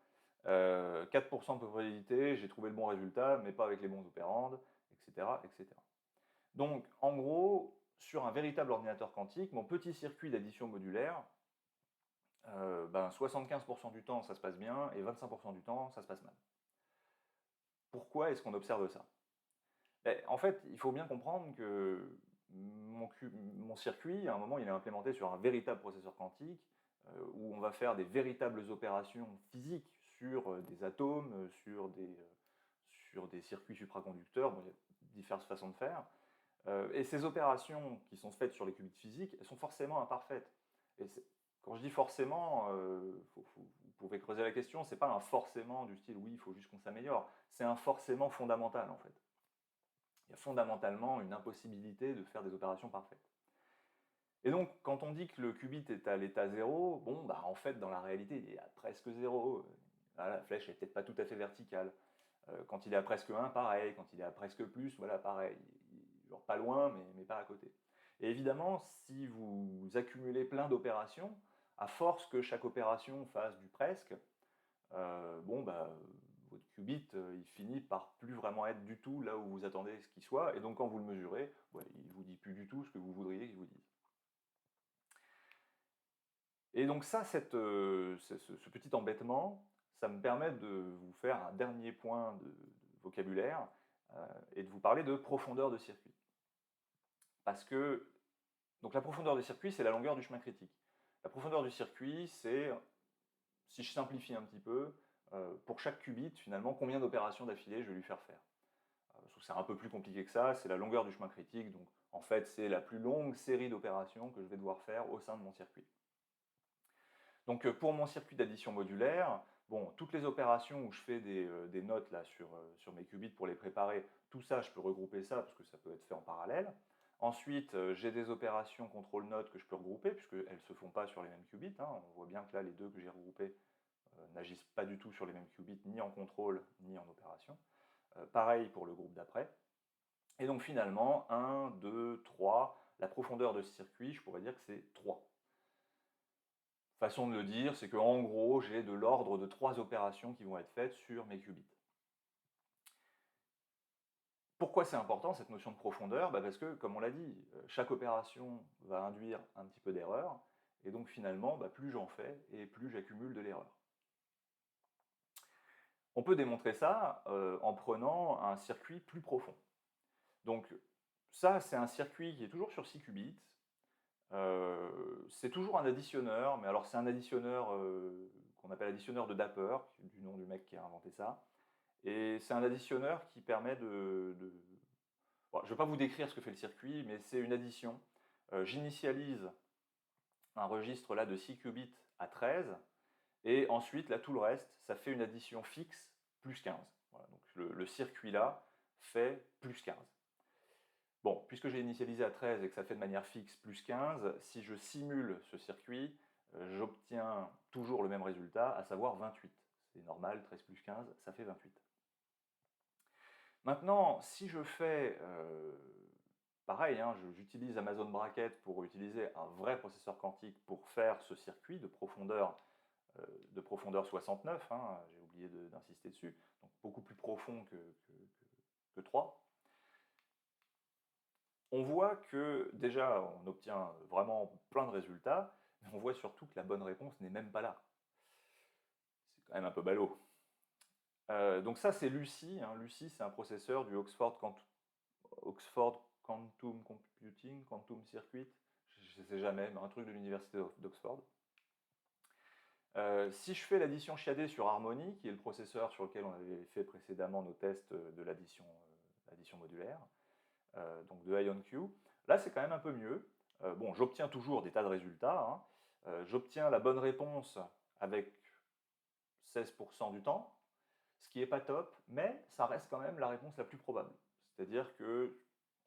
4% de probabilité, j'ai trouvé le bon résultat, mais pas avec les bons opérandes, etc., etc. Donc, en gros, sur un véritable ordinateur quantique, mon petit circuit d'addition modulaire, 75% du temps, ça se passe bien, et 25% du temps, ça se passe mal. Pourquoi est-ce qu'on observe ça? En fait, il faut bien comprendre que mon circuit, à un moment, il est implémenté sur un véritable processeur quantique, où on va faire des véritables opérations physiques sur des atomes, sur des circuits supraconducteurs. Bon, il y a diverses façons de faire. Et ces opérations qui sont faites sur les qubits physiques, elles sont forcément imparfaites. Et quand je dis forcément, vous pouvez creuser la question, c'est pas un forcément du style oui, il faut juste qu'on s'améliore, c'est un forcément fondamental en fait. Il y a fondamentalement une impossibilité de faire des opérations parfaites. Et donc, quand on dit que le qubit est à l'état 0, bon, bah en fait, dans la réalité, il est à presque 0. Là, la flèche n'est peut-être pas tout à fait verticale. Quand il est à presque 1, pareil. Quand il est à presque plus, voilà, pareil. Genre pas loin, mais pas à côté. Et évidemment, si vous accumulez plein d'opérations, à force que chaque opération fasse du presque, bon, bah, votre qubit, il finit par plus vraiment être du tout là où vous attendez ce qu'il soit, et donc quand vous le mesurez, ouais, il ne vous dit plus du tout ce que vous voudriez qu'il vous dise. Et donc ça, ce petit embêtement, ça me permet de vous faire un dernier point de vocabulaire, et de vous parler de profondeur de circuit. Parce que donc la profondeur de circuit, c'est la longueur du chemin critique. La profondeur du circuit, c'est, si je simplifie un petit peu, pour chaque qubit, finalement, combien d'opérations d'affilée je vais lui faire faire. C'est un peu plus compliqué que ça, c'est la longueur du chemin critique, donc en fait c'est la plus longue série d'opérations que je vais devoir faire au sein de mon circuit. Donc pour mon circuit d'addition modulaire, bon, toutes les opérations où je fais des notes là, sur mes qubits pour les préparer, tout ça, je peux regrouper ça parce que ça peut être fait en parallèle. Ensuite, j'ai des opérations contrôle-note que je peux regrouper puisqu'elles ne se font pas sur les mêmes qubits, hein. On voit bien que là, les deux que j'ai regroupés n'agissent pas du tout sur les mêmes qubits, ni en contrôle, ni en opération. Pareil pour le groupe d'après. Et donc finalement, 1, 2, 3, la profondeur de ce circuit, je pourrais dire que c'est 3. Façon de le dire, c'est qu'en gros, j'ai de l'ordre de 3 opérations qui vont être faites sur mes qubits. Pourquoi c'est important cette notion de profondeur? Parce que, comme on l'a dit, chaque opération va induire un petit peu d'erreur, et donc finalement, plus j'en fais, et plus j'accumule de l'erreur. On peut démontrer ça en prenant un circuit plus profond. Donc ça, c'est un circuit qui est toujours sur 6 qubits. C'est toujours un additionneur, mais alors c'est un additionneur qu'on appelle additionneur de Dapper, du nom du mec qui a inventé ça. Et c'est un additionneur qui permet Bon, je ne vais pas vous décrire ce que fait le circuit, mais c'est une addition. J'initialise un registre là de 6 qubits à 13, et ensuite, là, tout le reste, ça fait une addition fixe plus 15. Voilà, donc le circuit là fait plus 15. Bon, puisque j'ai initialisé à 13 et que ça fait de manière fixe plus 15, si je simule ce circuit, j'obtiens toujours le même résultat, à savoir 28. C'est normal, 13 plus 15, ça fait 28. Maintenant, si je fais pareil, hein, j'utilise Amazon Braket pour utiliser un vrai processeur quantique pour faire ce circuit de profondeur 69, hein, j'ai oublié d'insister dessus, donc beaucoup plus profond que 3. On voit que déjà, on obtient vraiment plein de résultats, mais on voit surtout que la bonne réponse n'est même pas là. C'est quand même un peu ballot. Donc ça, c'est Lucy. Hein. Lucy, c'est un processeur du Oxford Quantum Computing, Quantum Circuit, je ne sais jamais, mais un truc de l'université d'Oxford. Si je fais l'addition chiadée sur Harmony, qui est le processeur sur lequel on avait fait précédemment nos tests de l'addition modulaire, donc de IonQ, là c'est quand même un peu mieux. Bon, j'obtiens toujours des tas de résultats. Hein. J'obtiens la bonne réponse avec 16% du temps, ce qui n'est pas top, mais ça reste quand même la réponse la plus probable. C'est-à-dire que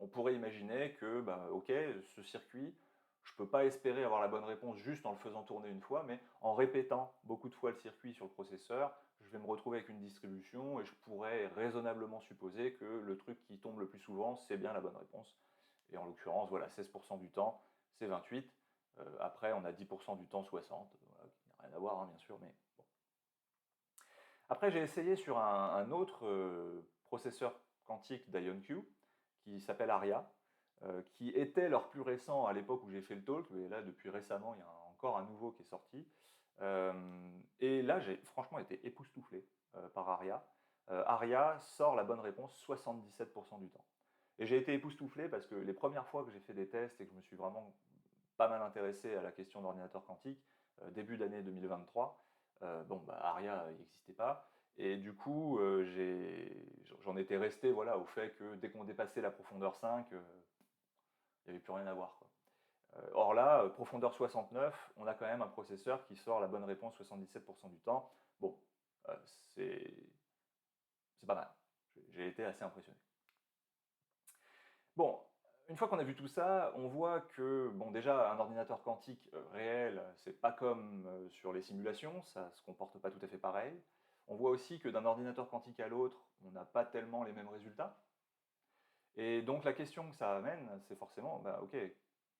on pourrait imaginer que, ok, ce circuit, je ne peux pas espérer avoir la bonne réponse juste en le faisant tourner une fois, mais en répétant beaucoup de fois le circuit sur le processeur, je vais me retrouver avec une distribution et je pourrais raisonnablement supposer que le truc qui tombe le plus souvent, c'est bien la bonne réponse. Et en l'occurrence, voilà, 16% du temps, c'est 28. Après, on a 10% du temps, 60. Voilà, qui n'a rien à voir, hein, bien sûr, mais bon. Après, j'ai essayé sur un autre processeur quantique d'IonQ, qui s'appelle Aria, qui était leur plus récent à l'époque où j'ai fait le talk, mais là, depuis récemment, il y a encore un nouveau qui est sorti. Et là, j'ai franchement été époustouflé par Aria. Aria sort la bonne réponse 77% du temps. Et j'ai été époustouflé parce que les premières fois que j'ai fait des tests et que je me suis vraiment pas mal intéressé à la question d'ordinateur quantique, début d'année 2023, Aria n'existait pas. Et du coup, j'en étais resté voilà, au fait que dès qu'on dépassait la profondeur 5, il n'y avait plus rien à voir. Quoi. Or là, profondeur 69, on a quand même un processeur qui sort la bonne réponse 77% du temps. Bon, c'est pas mal. J'ai été assez impressionné. Bon, une fois qu'on a vu tout ça, on voit que, bon, déjà, un ordinateur quantique réel, c'est pas comme sur les simulations, ça se comporte pas tout à fait pareil. On voit aussi que d'un ordinateur quantique à l'autre, on n'a pas tellement les mêmes résultats. Et donc la question que ça amène, c'est forcément, ok,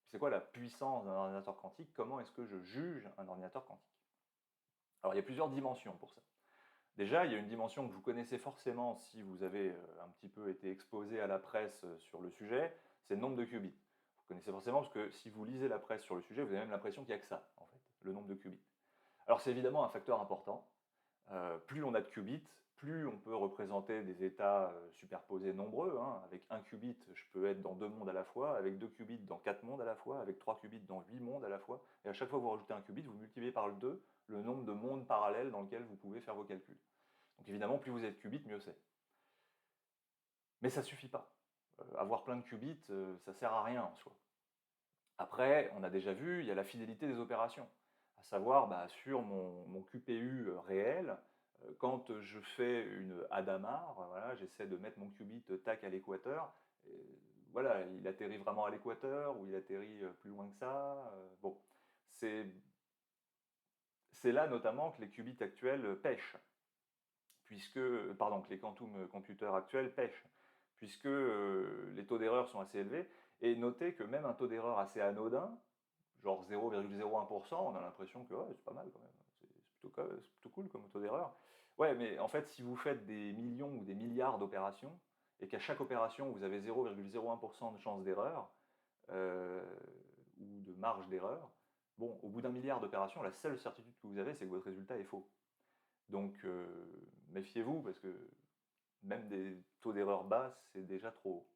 c'est quoi la puissance d'un ordinateur quantique? Comment est-ce que je juge un ordinateur quantique? Alors il y a plusieurs dimensions pour ça. Déjà, il y a une dimension que vous connaissez forcément si vous avez un petit peu été exposé à la presse sur le sujet, c'est le nombre de qubits. Vous connaissez forcément parce que si vous lisez la presse sur le sujet, vous avez même l'impression qu'il n'y a que ça, en fait, le nombre de qubits. Alors c'est évidemment un facteur important. Plus on a de qubits, plus on peut représenter des états superposés nombreux. Hein. Avec un qubit, je peux être dans 2 mondes à la fois, avec 2 qubits dans 4 mondes à la fois, avec 3 qubits dans 8 mondes à la fois. Et à chaque fois que vous rajoutez un qubit, vous multipliez par le 2 le nombre de mondes parallèles dans lesquels vous pouvez faire vos calculs. Donc évidemment, plus vous êtes qubits, mieux c'est. Mais ça ne suffit pas. Avoir plein de qubits, ça ne sert à rien en soi. Après, on a déjà vu, il y a la fidélité des opérations. À À savoir, bah, sur mon QPU réel, quand je fais une Hadamard, voilà, j'essaie de mettre mon qubit tac à l'équateur, voilà, il atterrit vraiment à l'équateur ou il atterrit plus loin que ça. Bon, c'est c'est là notamment que les qubits actuels pêchent, puisque, pardon, que les quantum computers actuels pêchent, puisque les taux d'erreur sont assez élevés. Et notez que même un taux d'erreur assez anodin, genre 0,01%, on a l'impression que ouais, c'est pas mal quand même, c'est plutôt cool comme taux d'erreur. Ouais, mais en fait, si vous faites des millions ou des milliards d'opérations, et qu'à chaque opération, vous avez 0,01% de chance d'erreur, euh, ou de marge d'erreur, bon, au bout d'un milliard d'opérations, la seule certitude que vous avez, c'est que votre résultat est faux. Donc, méfiez-vous, parce que même des taux d'erreur bas, c'est déjà trop haut.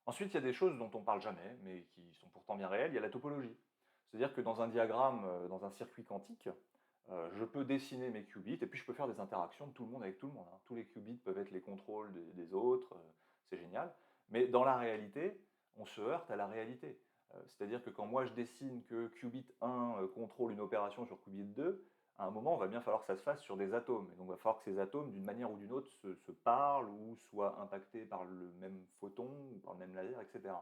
Ensuite, il y a des choses dont on ne parle jamais, mais qui sont pourtant bien réelles. Il y a la topologie. C'est-à-dire que dans un diagramme, dans un circuit quantique, je peux dessiner mes qubits et puis je peux faire des interactions de tout le monde avec tout le monde, hein. Tous les qubits peuvent être les contrôles des autres, c'est génial. Mais dans la réalité, on se heurte à la réalité. C'est-à-dire que quand moi je dessine que qubit 1 contrôle une opération sur qubit 2, à un moment, il va bien falloir que ça se fasse sur des atomes. Et donc, il va falloir que ces atomes, d'une manière ou d'une autre, se parlent ou soient impactés par le même photon ou par le même laser, etc.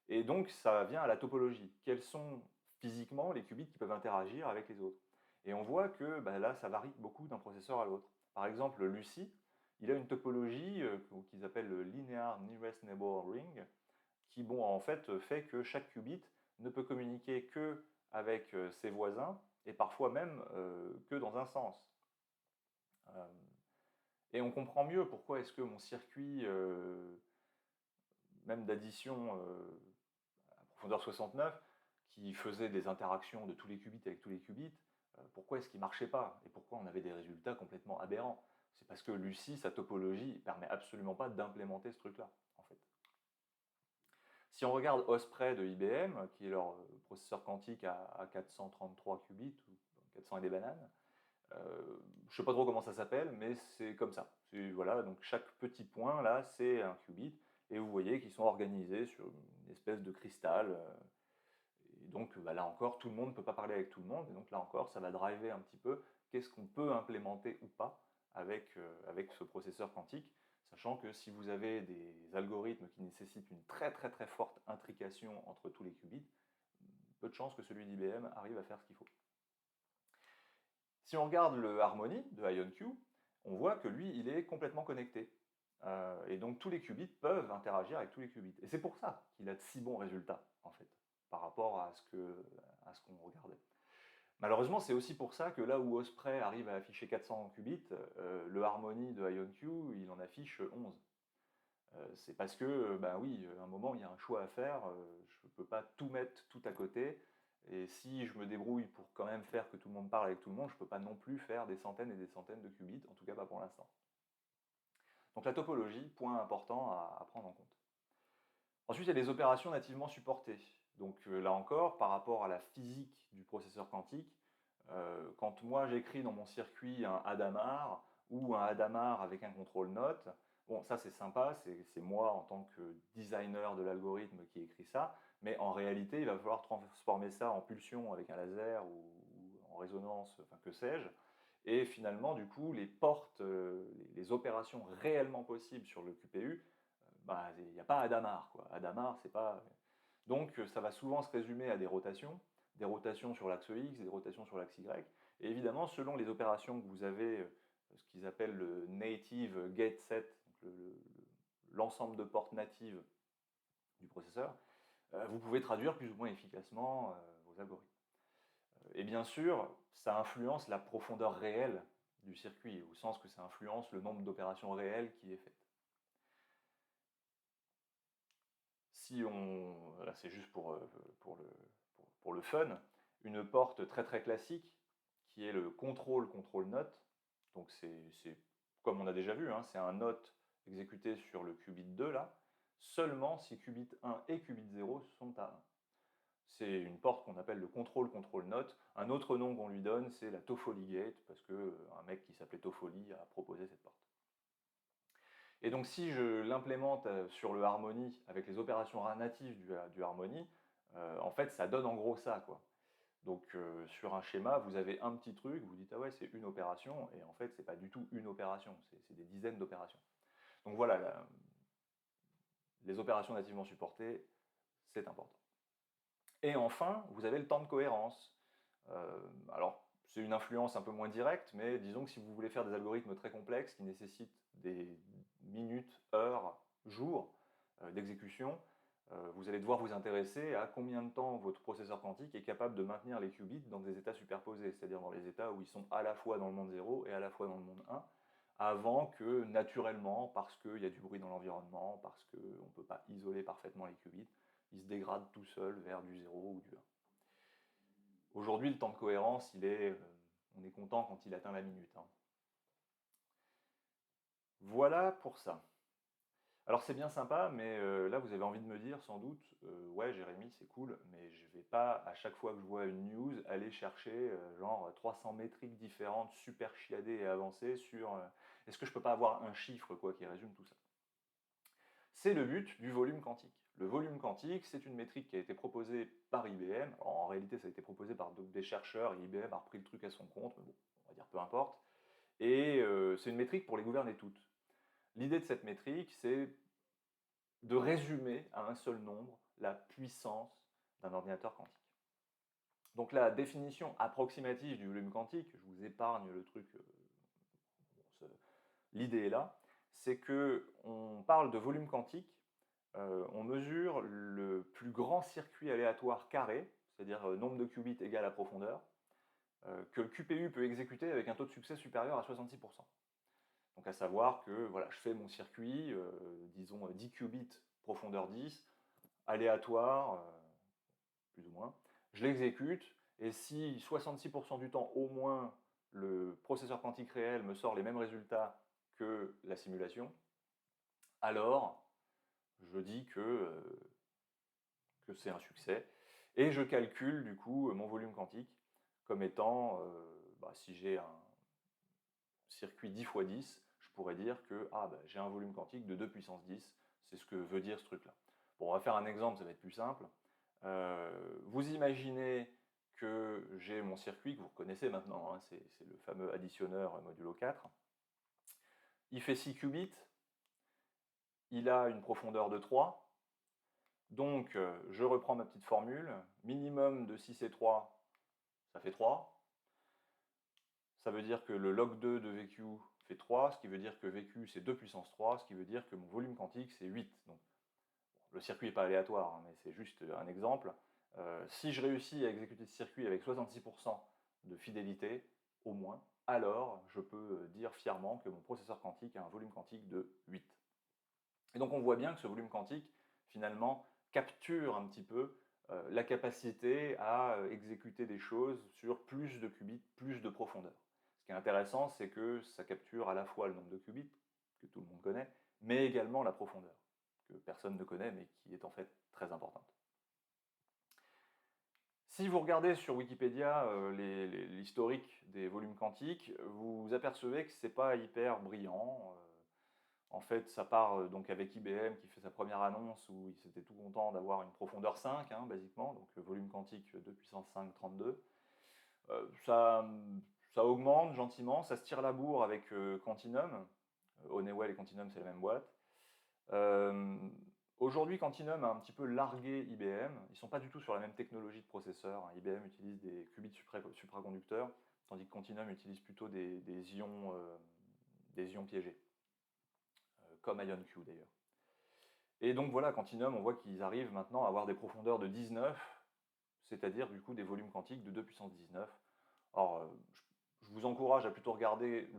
Et donc, ça vient à la topologie. Quels sont physiquement les qubits qui peuvent interagir avec les autres? Et on voit que bah, là, ça varie beaucoup d'un processeur à l'autre. Par exemple, Lucy, il a une topologie qu'ils appellent le Linear Nearest Neighbor Ring, qui, bon, en fait, fait que chaque qubit ne peut communiquer que avec ses voisins, et parfois même que dans un sens. Euh, et on comprend mieux pourquoi est-ce que mon circuit, même d'addition à profondeur 69, qui faisait des interactions de tous les qubits avec tous les qubits, pourquoi est-ce qu'il ne marchait pas? Et pourquoi on avait des résultats complètement aberrants? C'est parce que Lucy, sa topologie, ne permet absolument pas d'implémenter ce truc-là, en fait. Si on regarde Osprey de IBM, qui est leur processeur quantique à 433 qubits, ou 400 et des bananes, je ne sais pas trop comment ça s'appelle, mais c'est comme ça. Voilà, donc chaque petit point là, c'est un qubit, et vous voyez qu'ils sont organisés sur une espèce de cristal. Et donc bah, là encore, tout le monde ne peut pas parler avec tout le monde, et donc là encore, ça va driver un petit peu qu'est-ce qu'on peut implémenter ou pas avec ce processeur quantique, sachant que si vous avez des algorithmes qui nécessitent une très très très forte intrication entre tous les qubits, peu de chances que celui d'IBM arrive à faire ce qu'il faut. Si on regarde le Harmony de IonQ, on voit que lui, il est complètement connecté. Et donc tous les qubits peuvent interagir avec tous les qubits. Et c'est pour ça qu'il a de si bons résultats, en fait, par rapport à ce qu'on regardait. Malheureusement, c'est aussi pour ça que là où Osprey arrive à afficher 400 qubits, le Harmony de IonQ, il en affiche 11. C'est parce que, ben oui, à un moment, il y a un choix à faire. Je ne peux pas tout mettre tout à côté. Et si je me débrouille pour quand même faire que tout le monde parle avec tout le monde, je ne peux pas non plus faire des centaines et des centaines de qubits, en tout cas pas pour l'instant. Donc la topologie, point important à prendre en compte. Ensuite, il y a les opérations nativement supportées. Donc là encore, par rapport à la physique du processeur quantique, quand moi j'écris dans mon circuit un Hadamard ou un Hadamard avec un contrôle note, bon, ça c'est sympa, c'est moi en tant que designer de l'algorithme qui écrit ça, mais en réalité, il va falloir transformer ça en pulsion avec un laser ou en résonance, enfin que sais-je. Et finalement, du coup, les portes, les opérations réellement possibles sur le QPU, bah, il n'y a pas Hadamard, quoi. Hadamard, c'est pas. Donc, ça va souvent se résumer à des rotations sur l'axe X, des rotations sur l'axe Y. Et évidemment, selon les opérations que vous avez, ce qu'ils appellent le native gate set, l'ensemble de portes natives du processeur, vous pouvez traduire plus ou moins efficacement vos algorithmes. Et bien sûr, ça influence la profondeur réelle du circuit, au sens que ça influence le nombre d'opérations réelles qui est faite. Si on, là c'est juste pour le fun, une porte très très classique qui est le contrôle note, donc c'est comme on a déjà vu, hein, c'est un note exécuté sur le qubit 2 là, seulement si qubit 1 et qubit 0 sont à 1. C'est une porte qu'on appelle le contrôle note. Un autre nom qu'on lui donne, c'est la Toffoli gate, parce qu'un mec qui s'appelait Toffoli a proposé cette porte. Et donc si je l'implémente sur le Harmony avec les opérations natives du Harmony, en fait ça donne en gros ça, quoi. Donc sur un schéma, vous avez un petit truc, vous dites ah ouais c'est une opération, et en fait c'est pas du tout une opération, c'est des dizaines d'opérations. Donc voilà, les opérations nativement supportées, c'est important. Et enfin, vous avez le temps de cohérence. Alors c'est une influence un peu moins directe, mais disons que si vous voulez faire des algorithmes très complexes qui nécessitent des minutes, heures, jours d'exécution, vous allez devoir vous intéresser à combien de temps votre processeur quantique est capable de maintenir les qubits dans des états superposés, c'est-à-dire dans les états où ils sont à la fois dans le monde 0 et à la fois dans le monde 1, avant que naturellement, parce qu'il y a du bruit dans l'environnement, parce qu'on ne peut pas isoler parfaitement les qubits, ils se dégradent tout seuls vers du 0 ou du 1. Aujourd'hui, le temps de cohérence, on est content quand il atteint la minute, hein. Voilà pour ça. Alors c'est bien sympa, mais là vous avez envie de me dire sans doute, ouais Jérémy c'est cool, mais je vais pas à chaque fois que je vois une news aller chercher genre 300 métriques différentes super chiadées et avancées sur est-ce que je peux pas avoir un chiffre quoi qui résume tout ça. C'est le but du volume quantique. Le volume quantique, c'est une métrique qui a été proposée par IBM. Alors, en réalité, ça a été proposé par des chercheurs et IBM a repris le truc à son compte, mais bon, on va dire peu importe. Et c'est une métrique pour les gouverner toutes. L'idée de cette métrique, c'est de résumer à un seul nombre la puissance d'un ordinateur quantique. Donc la définition approximative du volume quantique, je vous épargne le truc, l'idée est là, c'est qu'on parle de volume quantique, on mesure le plus grand circuit aléatoire carré, c'est-à-dire nombre de qubits égal à profondeur, que le QPU peut exécuter avec un taux de succès supérieur à 66%. Donc à savoir que voilà, je fais mon circuit, disons 10 qubits, profondeur 10, aléatoire, plus ou moins, je l'exécute, et si 66% du temps au moins le processeur quantique réel me sort les mêmes résultats que la simulation, alors je dis que c'est un succès, et je calcule du coup mon volume quantique comme étant, si j'ai un circuit 10 x 10, je pourrais dire que j'ai un volume quantique de 2 puissance 10, c'est ce que veut dire ce truc-là. Bon, on va faire un exemple, ça va être plus simple. Vous imaginez que j'ai mon circuit, que vous reconnaissez maintenant, hein, c'est le fameux additionneur modulo 4. Il fait 6 qubits, il a une profondeur de 3, donc je reprends ma petite formule, minimum de 6 et 3, ça fait 3. Ça veut dire que le log 2 de VQ fait 3, ce qui veut dire que VQ c'est 2 puissance 3, ce qui veut dire que mon volume quantique c'est 8. Donc, le circuit n'est pas aléatoire, hein, mais c'est juste un exemple. Si je réussis à exécuter ce circuit avec 66% de fidélité, au moins, alors je peux dire fièrement que mon processeur quantique a un volume quantique de 8. Et donc on voit bien que ce volume quantique, finalement, capture un petit peu la capacité à exécuter des choses sur plus de qubits, plus de profondeur. Ce qui est intéressant, c'est que ça capture à la fois le nombre de qubits, que tout le monde connaît, mais également la profondeur, que personne ne connaît, mais qui est en fait très importante. Si vous regardez sur Wikipédia l'historique des volumes quantiques, vous apercevez que ce n'est pas hyper brillant. En fait, ça part donc avec IBM qui fait sa première annonce où ils étaient tout contents d'avoir une profondeur 5, hein, basiquement, donc volume quantique 2 puissance 5, 32. Ça, ça augmente gentiment, ça se tire la bourre avec Quantinum. Honeywell et Quantinum, c'est la même boîte. Aujourd'hui, Quantinum a un petit peu largué IBM. Ils ne sont pas du tout sur la même technologie de processeur. IBM utilise des qubits supraconducteurs, tandis que Quantinum utilise plutôt des ions piégés, comme IonQ d'ailleurs. Et donc voilà, Quantinum, on voit qu'ils arrivent maintenant à avoir des profondeurs de 19, c'est-à-dire du coup des volumes quantiques de 2 puissance 19. Alors, je vous encourage à plutôt regarder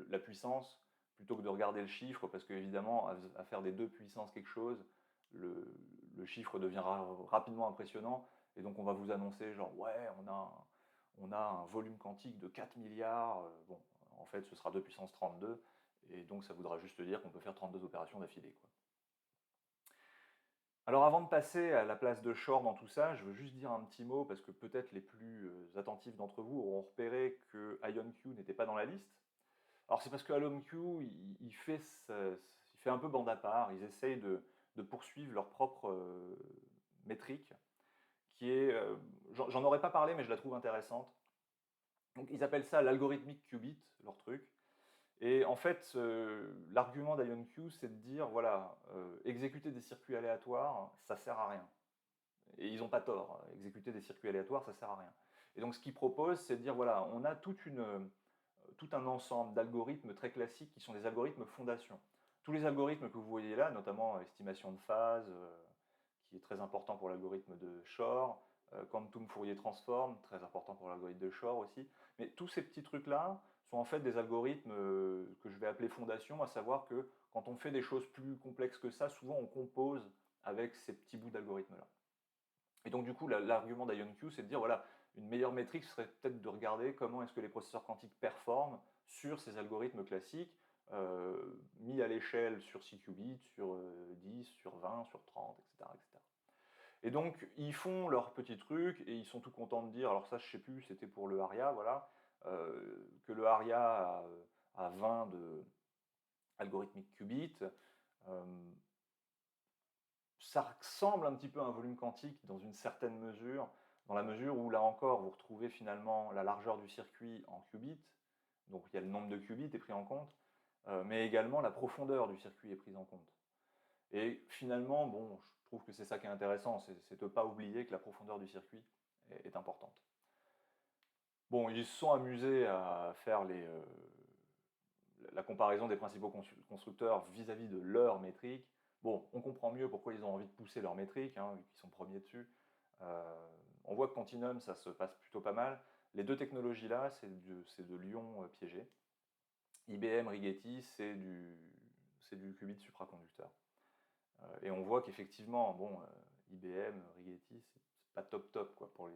la puissance plutôt que de regarder le chiffre, parce qu'évidemment, à faire des 2 puissance quelque chose, le chiffre devient rapidement impressionnant, et donc on va vous annoncer genre, ouais, on a un volume quantique de 4 milliards, bon, en fait ce sera 2 puissance 32, et donc ça voudra juste dire qu'on peut faire 32 opérations d'affilée, quoi. Alors avant de passer à la place de Shor dans tout ça, je veux juste dire un petit mot, parce que peut-être les plus attentifs d'entre vous auront repéré que IonQ n'était pas dans la liste. Alors c'est parce que IonQ, il fait un peu bande à part, ils essayent de poursuivre leur propre métrique, qui est, j'en aurais pas parlé, mais je la trouve intéressante. Donc ils appellent ça l'algorithmique qubit, leur truc. Et en fait, l'argument d'IonQ, c'est de dire, voilà, exécuter des circuits aléatoires, ça sert à rien. Et ils n'ont pas tort, exécuter des circuits aléatoires, ça sert à rien. Et donc ce qu'ils proposent, c'est de dire, voilà, on a tout un ensemble d'algorithmes très classiques qui sont des algorithmes fondations. Tous les algorithmes que vous voyez là, notamment estimation de phase, qui est très important pour l'algorithme de Shor, quantum Fourier transform, très important pour l'algorithme de Shor aussi. Mais tous ces petits trucs-là sont en fait des algorithmes que je vais appeler fondations, à savoir que quand on fait des choses plus complexes que ça, souvent on compose avec ces petits bouts d'algorithmes-là. Et donc du coup, l'argument d'IonQ, c'est de dire, voilà, une meilleure métrique serait peut-être de regarder comment est-ce que les processeurs quantiques performent sur ces algorithmes classiques, mis à l'échelle sur 6 qubits, sur 10, sur 20, sur 30, etc., etc. Et donc, ils font leur petit truc et ils sont tout contents de dire, alors ça, je sais plus, c'était pour le ARIA, voilà, que le ARIA a 20 de algorithmique qubit. Ça ressemble un petit peu à un volume quantique dans une certaine mesure, dans la mesure où là encore, vous retrouvez finalement la largeur du circuit en qubits, donc il y a le nombre de qubits est pris en compte, mais également la profondeur du circuit est prise en compte. Et finalement, bon, je trouve que c'est ça qui est intéressant, c'est de ne pas oublier que la profondeur du circuit est importante. Bon, ils se sont amusés à faire la comparaison des principaux constructeurs vis-à-vis de leur métrique. Bon, on comprend mieux pourquoi ils ont envie de pousser leur métrique, hein, vu qu'ils sont premiers dessus. On voit que Quantinum, ça se passe plutôt pas mal. Les deux technologies-là, c'est de l'ion piégé. IBM Rigetti, c'est du qubit supraconducteur. Et on voit qu'effectivement, bon, IBM, Rigetti, c'est pas top top quoi, pour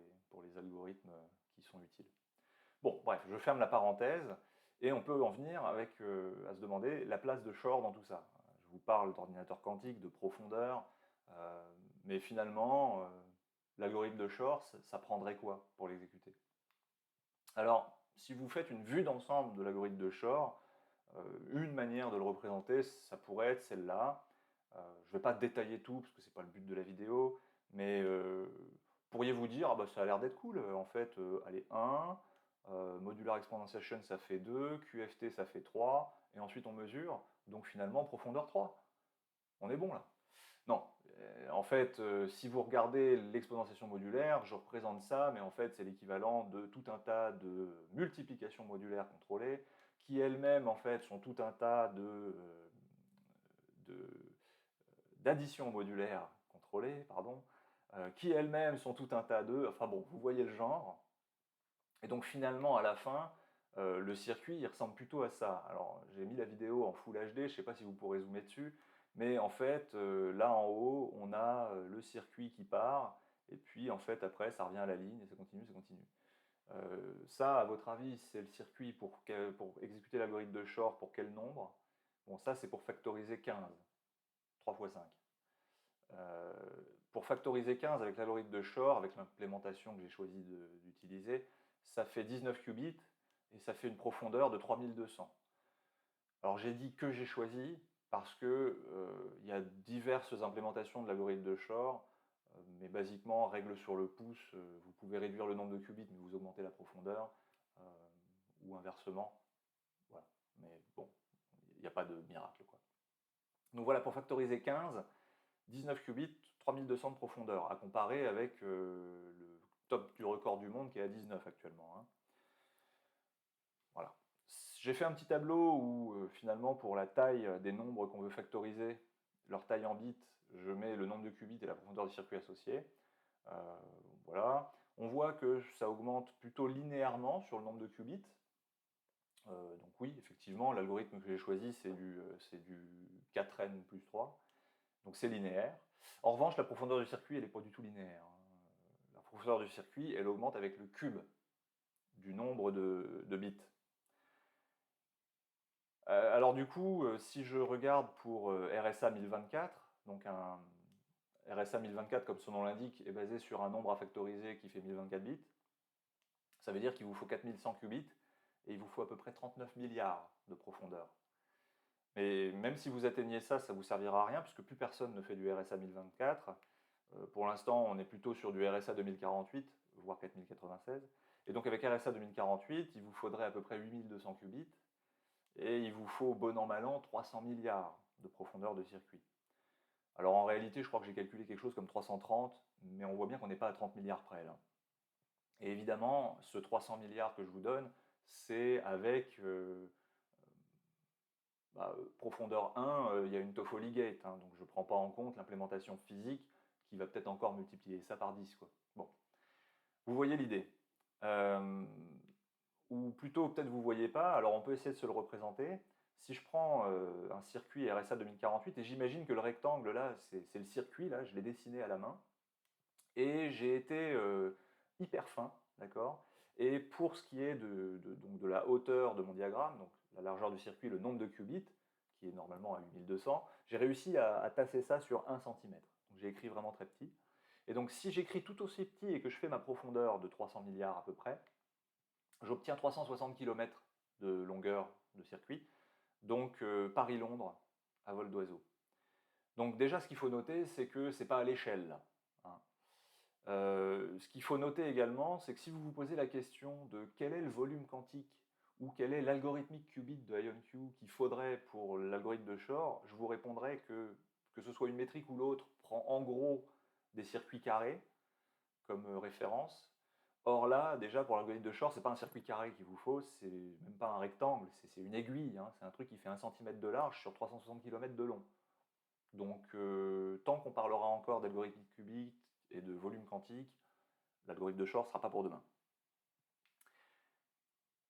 les algorithmes qui sont utiles. Bon, bref, je ferme la parenthèse, et on peut en venir à se demander la place de Shor dans tout ça. Je vous parle d'ordinateur quantique, de profondeur, mais finalement, l'algorithme de Shor, ça prendrait quoi pour l'exécuter? Alors, si vous faites une vue d'ensemble de l'algorithme de Shor, une manière de le représenter, ça pourrait être celle-là. Je ne vais pas détailler tout, parce que ce n'est pas le but de la vidéo, mais pourriez-vous dire, ah bah, ça a l'air d'être cool, en fait, allez, 1, modular exponentiation, ça fait 2, QFT, ça fait 3, et ensuite on mesure, donc finalement, profondeur 3. On est bon là. Non, en fait, si vous regardez l'exponentiation modulaire, je représente ça, mais en fait, c'est l'équivalent de tout un tas de multiplications modulaires contrôlées, qui elles-mêmes, en fait, sont tout un tas d'additions modulaires contrôlées, pardon, qui elles-mêmes sont tout un tas de... Enfin bon, vous voyez le genre. Et donc finalement, à la fin, le circuit, il ressemble plutôt à ça. Alors, j'ai mis la vidéo en Full HD, je ne sais pas si vous pourrez zoomer dessus, mais en fait, là en haut, on a le circuit qui part, et puis en fait, après, ça revient à la ligne, et ça continue, ça continue. Ça, à votre avis, c'est le circuit pour exécuter l'algorithme de Shor pour quel nombre? Bon, ça, c'est pour factoriser 15, 3 fois 5. Pour factoriser 15 avec l'algorithme de Shor, avec l'implémentation que j'ai choisi d'utiliser, ça fait 19 qubits et ça fait une profondeur de 3200. Alors j'ai dit que j'ai choisi parce que il y a diverses implémentations de l'algorithme de Shor, mais basiquement, règle sur le pouce, vous pouvez réduire le nombre de qubits, mais vous augmentez la profondeur, ou inversement. Voilà. Mais bon, il n'y a pas de miracle, quoi. Donc voilà, pour factoriser 15, 19 qubits, 3200 de profondeur, à comparer avec le top du record du monde qui est à 19 actuellement, hein. Voilà. J'ai fait un petit tableau où finalement pour la taille des nombres qu'on veut factoriser, leur taille en bits, je mets le nombre de qubits et la profondeur du circuit associé. Voilà. On voit que ça augmente plutôt linéairement sur le nombre de qubits. Donc oui, effectivement, l'algorithme que j'ai choisi, c'est du 4n plus 3. Donc c'est linéaire. En revanche, la profondeur du circuit, elle n'est pas du tout linéaire, hein. La profondeur du circuit, elle augmente avec le cube du nombre de bits. Alors du coup, si je regarde pour RSA 1024, donc un RSA 1024, comme son nom l'indique, est basé sur un nombre à factoriser qui fait 1024 bits, ça veut dire qu'il vous faut 4100 qubits, et il vous faut à peu près 39 milliards de profondeur. Mais même si vous atteignez ça, ça ne vous servira à rien, puisque plus personne ne fait du RSA 1024. Pour l'instant, on est plutôt sur du RSA 2048, voire 4096. Et donc avec RSA 2048, il vous faudrait à peu près 8200 qubits, et il vous faut bon an mal an 300 milliards de profondeur de circuit. Alors en réalité, je crois que j'ai calculé quelque chose comme 330, mais on voit bien qu'on n'est pas à 30 milliards près là. Et évidemment, ce 300 milliards que je vous donne, c'est avec profondeur 1, il y a une Toffoli gate, hein, donc je ne prends pas en compte l'implémentation physique qui va peut-être encore multiplier ça par 10, quoi. Bon, vous voyez l'idée. Ou plutôt, peut-être vous ne voyez pas, alors on peut essayer de se le représenter. Si je prends un circuit RSA 2048, et j'imagine que le rectangle là, c'est le circuit, là, je l'ai dessiné à la main, et j'ai été hyper fin, d'accord. Et pour ce qui est donc de la hauteur de mon diagramme, donc la largeur du circuit, le nombre de qubits, qui est normalement à 8200, j'ai réussi à tasser ça sur 1 cm. Donc j'ai écrit vraiment très petit. Et donc si j'écris tout aussi petit et que je fais ma profondeur de 300 milliards à peu près, j'obtiens 360 km de longueur de circuit, donc Paris-Londres à vol d'oiseau. Donc déjà, ce qu'il faut noter, c'est que ce n'est pas à l'échelle, là, hein. Ce qu'il faut noter également, c'est que si vous vous posez la question de quel est le volume quantique ou quel est l'algorithmique qubit de IonQ qu'il faudrait pour l'algorithme de Shor, je vous répondrai que ce soit une métrique ou l'autre, prend en gros des circuits carrés comme référence. Or là, déjà pour l'algorithme de Shor, ce n'est pas un circuit carré qu'il vous faut, c'est même pas un rectangle, c'est une aiguille, hein, c'est un truc qui fait 1 cm de large sur 360 km de long. Donc tant qu'on parlera encore d'algorithmique qubit et de volume quantique, l'algorithme de Shor ne sera pas pour demain.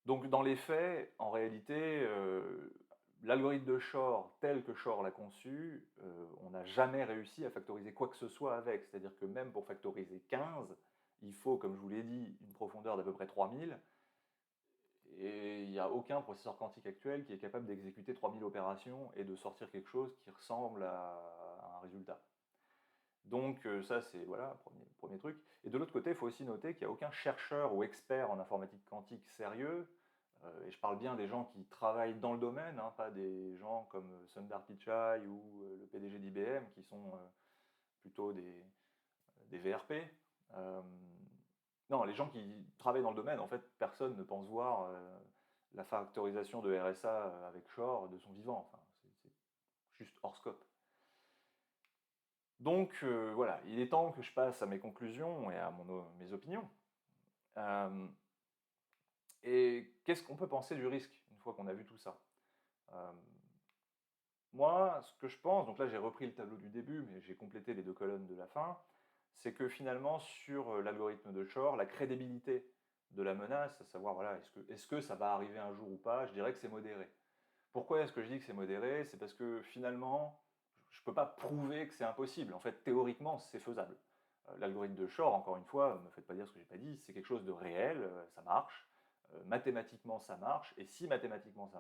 Donc dans les faits, en réalité, l'algorithme de Shor tel que Shor l'a conçu, on n'a jamais réussi à factoriser quoi que ce soit avec. C'est-à-dire que même pour factoriser 15, il faut, comme je vous l'ai dit, une profondeur d'à peu près 3000. Et il n'y a aucun processeur quantique actuel qui est capable d'exécuter 3000 opérations et de sortir quelque chose qui ressemble à un résultat. Donc ça, c'est voilà, premier truc. Et de l'autre côté, il faut aussi noter qu'il n'y a aucun chercheur ou expert en informatique quantique sérieux, et je parle bien des gens qui travaillent dans le domaine, hein, pas des gens comme Sundar Pichai ou le PDG d'IBM, qui sont plutôt des VRP. Non, les gens qui travaillent dans le domaine, en fait, personne ne pense voir la factorisation de RSA avec Shor de son vivant. Enfin, c'est juste hors scope. Donc voilà, il est temps que je passe à mes conclusions et à mes opinions. Et qu'est-ce qu'on peut penser du risque une fois qu'on a vu tout ça? Moi, ce que je pense, donc là j'ai repris le tableau du début, mais j'ai complété les 2 colonnes de la fin, c'est que finalement sur l'algorithme de Shor, la crédibilité de la menace, à savoir voilà, est-ce que ça va arriver un jour ou pas, je dirais que c'est modéré. Pourquoi est-ce que je dis que c'est modéré? C'est parce que finalement, je ne peux pas prouver que c'est impossible. En fait, théoriquement, c'est faisable. L'algorithme de Shor, encore une fois, ne me faites pas dire ce que je n'ai pas dit, c'est quelque chose de réel, ça marche. Mathématiquement, ça marche. Et si mathématiquement,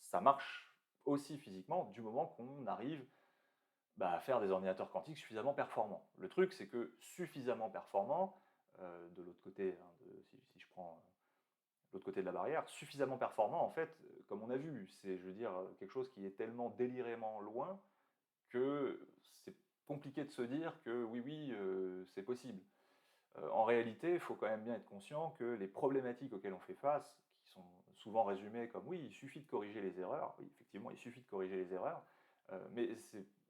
ça marche aussi physiquement du moment qu'on arrive à faire des ordinateurs quantiques suffisamment performants. Le truc, c'est que suffisamment performants, de l'autre côté, hein, si je prends l'autre côté de la barrière, suffisamment performant, en fait, comme on a vu, c'est, je veux dire, quelque chose qui est tellement délirément loin que c'est compliqué de se dire que oui, c'est possible. En réalité, il faut quand même bien être conscient que les problématiques auxquelles on fait face, qui sont souvent résumées comme oui, il suffit de corriger les erreurs, oui, effectivement, il suffit de corriger les erreurs, mais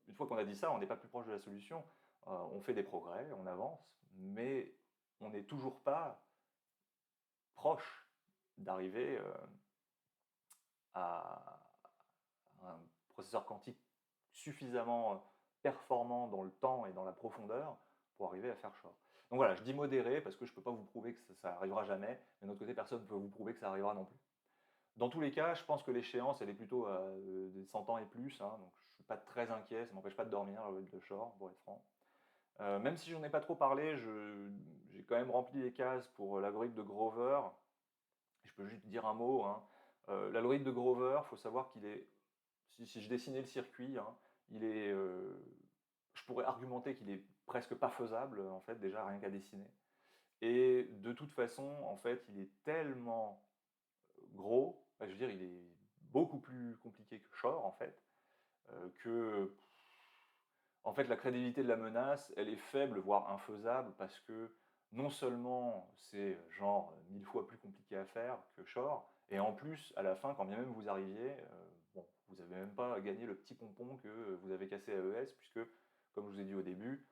une fois qu'on a dit ça, on n'est pas plus proche de la solution. On fait des progrès, on avance, mais on n'est toujours pas proche d'arriver à un processeur quantique suffisamment performant dans le temps et dans la profondeur pour arriver à faire Shor. Donc voilà, je dis modéré parce que je ne peux pas vous prouver que ça arrivera jamais, mais de notre côté, personne ne peut vous prouver que ça arrivera non plus. Dans tous les cas, je pense que l'échéance, elle est plutôt à des 100 ans et plus, hein, donc je ne suis pas très inquiet, ça ne m'empêche pas de dormir, le de Shor, pour être franc. Même si j'en ai pas trop parlé, j'ai quand même rempli les cases pour l'algorithme de Grover. Je peux juste dire un mot, hein. L'algorithme de Grover, il faut savoir qu'il est, si je dessinais le circuit, hein, je pourrais argumenter qu'il est presque pas faisable, en fait, déjà rien qu'à dessiner. Et de toute façon, en fait, il est tellement gros, je veux dire, il est beaucoup plus compliqué que Shor, en fait, que en fait, la crédibilité de la menace, elle est faible, voire infaisable, parce que non seulement c'est genre 1000 fois plus compliqué à faire que Shor, et en plus, à la fin, quand bien même vous arriviez, bon, vous n'avez même pas gagné le petit pompon que vous avez cassé à ES, puisque, comme je vous ai dit au début,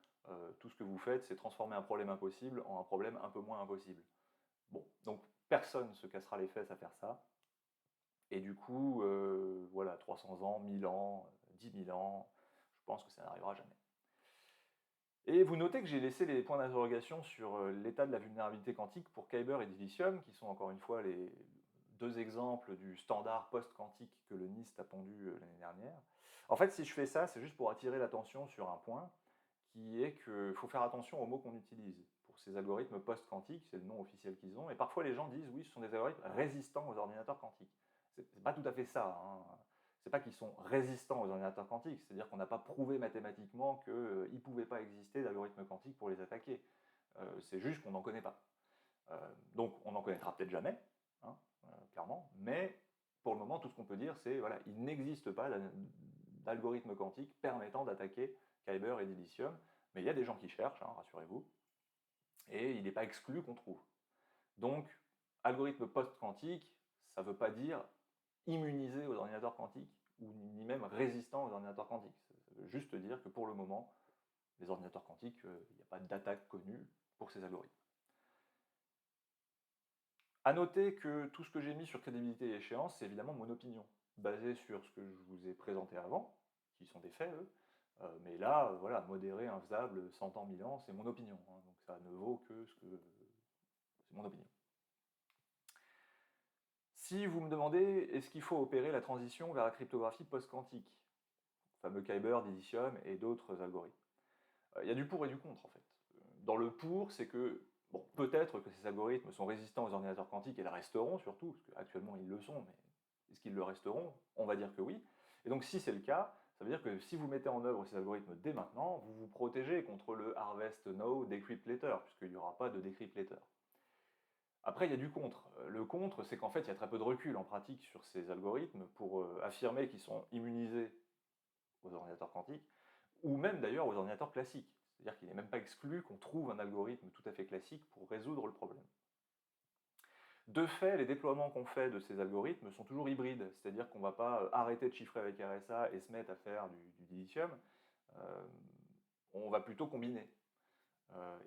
tout ce que vous faites, c'est transformer un problème impossible en un problème un peu moins impossible. Bon, donc personne ne se cassera les fesses à faire ça. Et du coup, voilà, 300 ans, 1000 ans, 10 000 ans, je pense que ça n'arrivera jamais. Et vous notez que j'ai laissé les points d'interrogation sur l'état de la vulnérabilité quantique pour Kyber et Dilithium, qui sont encore une fois les deux exemples du standard post-quantique que le NIST a pondu l'année dernière. En fait, si je fais ça, c'est juste pour attirer l'attention sur un point, qui est qu'il faut faire attention aux mots qu'on utilise. Pour ces algorithmes post-quantiques, c'est le nom officiel qu'ils ont, et parfois les gens disent, oui, ce sont des algorithmes résistants aux ordinateurs quantiques. C'est pas tout à fait ça, hein. C'est pas qu'ils sont résistants aux ordinateurs quantiques, c'est-à-dire qu'on n'a pas prouvé mathématiquement qu'il ne pouvait pas exister d'algorithmes quantiques pour les attaquer. C'est juste qu'on n'en connaît pas. Donc on n'en connaîtra peut-être jamais, hein, clairement, mais pour le moment, tout ce qu'on peut dire, c'est voilà, il n'existe pas d'algorithme quantique permettant d'attaquer Kyber et Dilithium, mais il y a des gens qui cherchent, hein, rassurez-vous, et il n'est pas exclu qu'on trouve. Donc, algorithme post-quantique, ça ne veut pas dire immunisé aux ordinateurs quantiques, ou ni même résistant aux ordinateurs quantiques. Ça veut juste dire que pour le moment, les ordinateurs quantiques, il n'y a pas d'attaque connue pour ces algorithmes. A noter que tout ce que j'ai mis sur crédibilité et échéance, c'est évidemment mon opinion, basée sur ce que je vous ai présenté avant, qui sont des faits, eux. Mais là, voilà, modéré, infaisable, 100 ans, 1000 ans, c'est mon opinion, hein, donc ça ne vaut que ce que... C'est mon opinion. Si vous me demandez, est-ce qu'il faut opérer la transition vers la cryptographie post-quantique, fameux Kyber, Dilithium et d'autres algorithmes, il y a du pour et du contre, en fait. Dans le pour, c'est que, bon, peut-être que ces algorithmes sont résistants aux ordinateurs quantiques et le resteront surtout, parce qu'actuellement ils le sont, mais est-ce qu'ils le resteront? On va dire que oui. Et donc si c'est le cas, ça veut dire que si vous mettez en œuvre ces algorithmes dès maintenant, vous vous protégez contre le harvest now, decrypt later, puisqu'il n'y aura pas de decrypt later. Après, il y a du contre. Le contre, c'est qu'en fait, il y a très peu de recul en pratique sur ces algorithmes pour affirmer qu'ils sont immunisés aux ordinateurs quantiques, ou même d'ailleurs aux ordinateurs classiques. C'est-à-dire qu'il n'est même pas exclu qu'on trouve un algorithme tout à fait classique pour résoudre le problème. De fait, les déploiements qu'on fait de ces algorithmes sont toujours hybrides, c'est-à-dire qu'on ne va pas arrêter de chiffrer avec RSA et se mettre à faire du dilithium, on va plutôt combiner.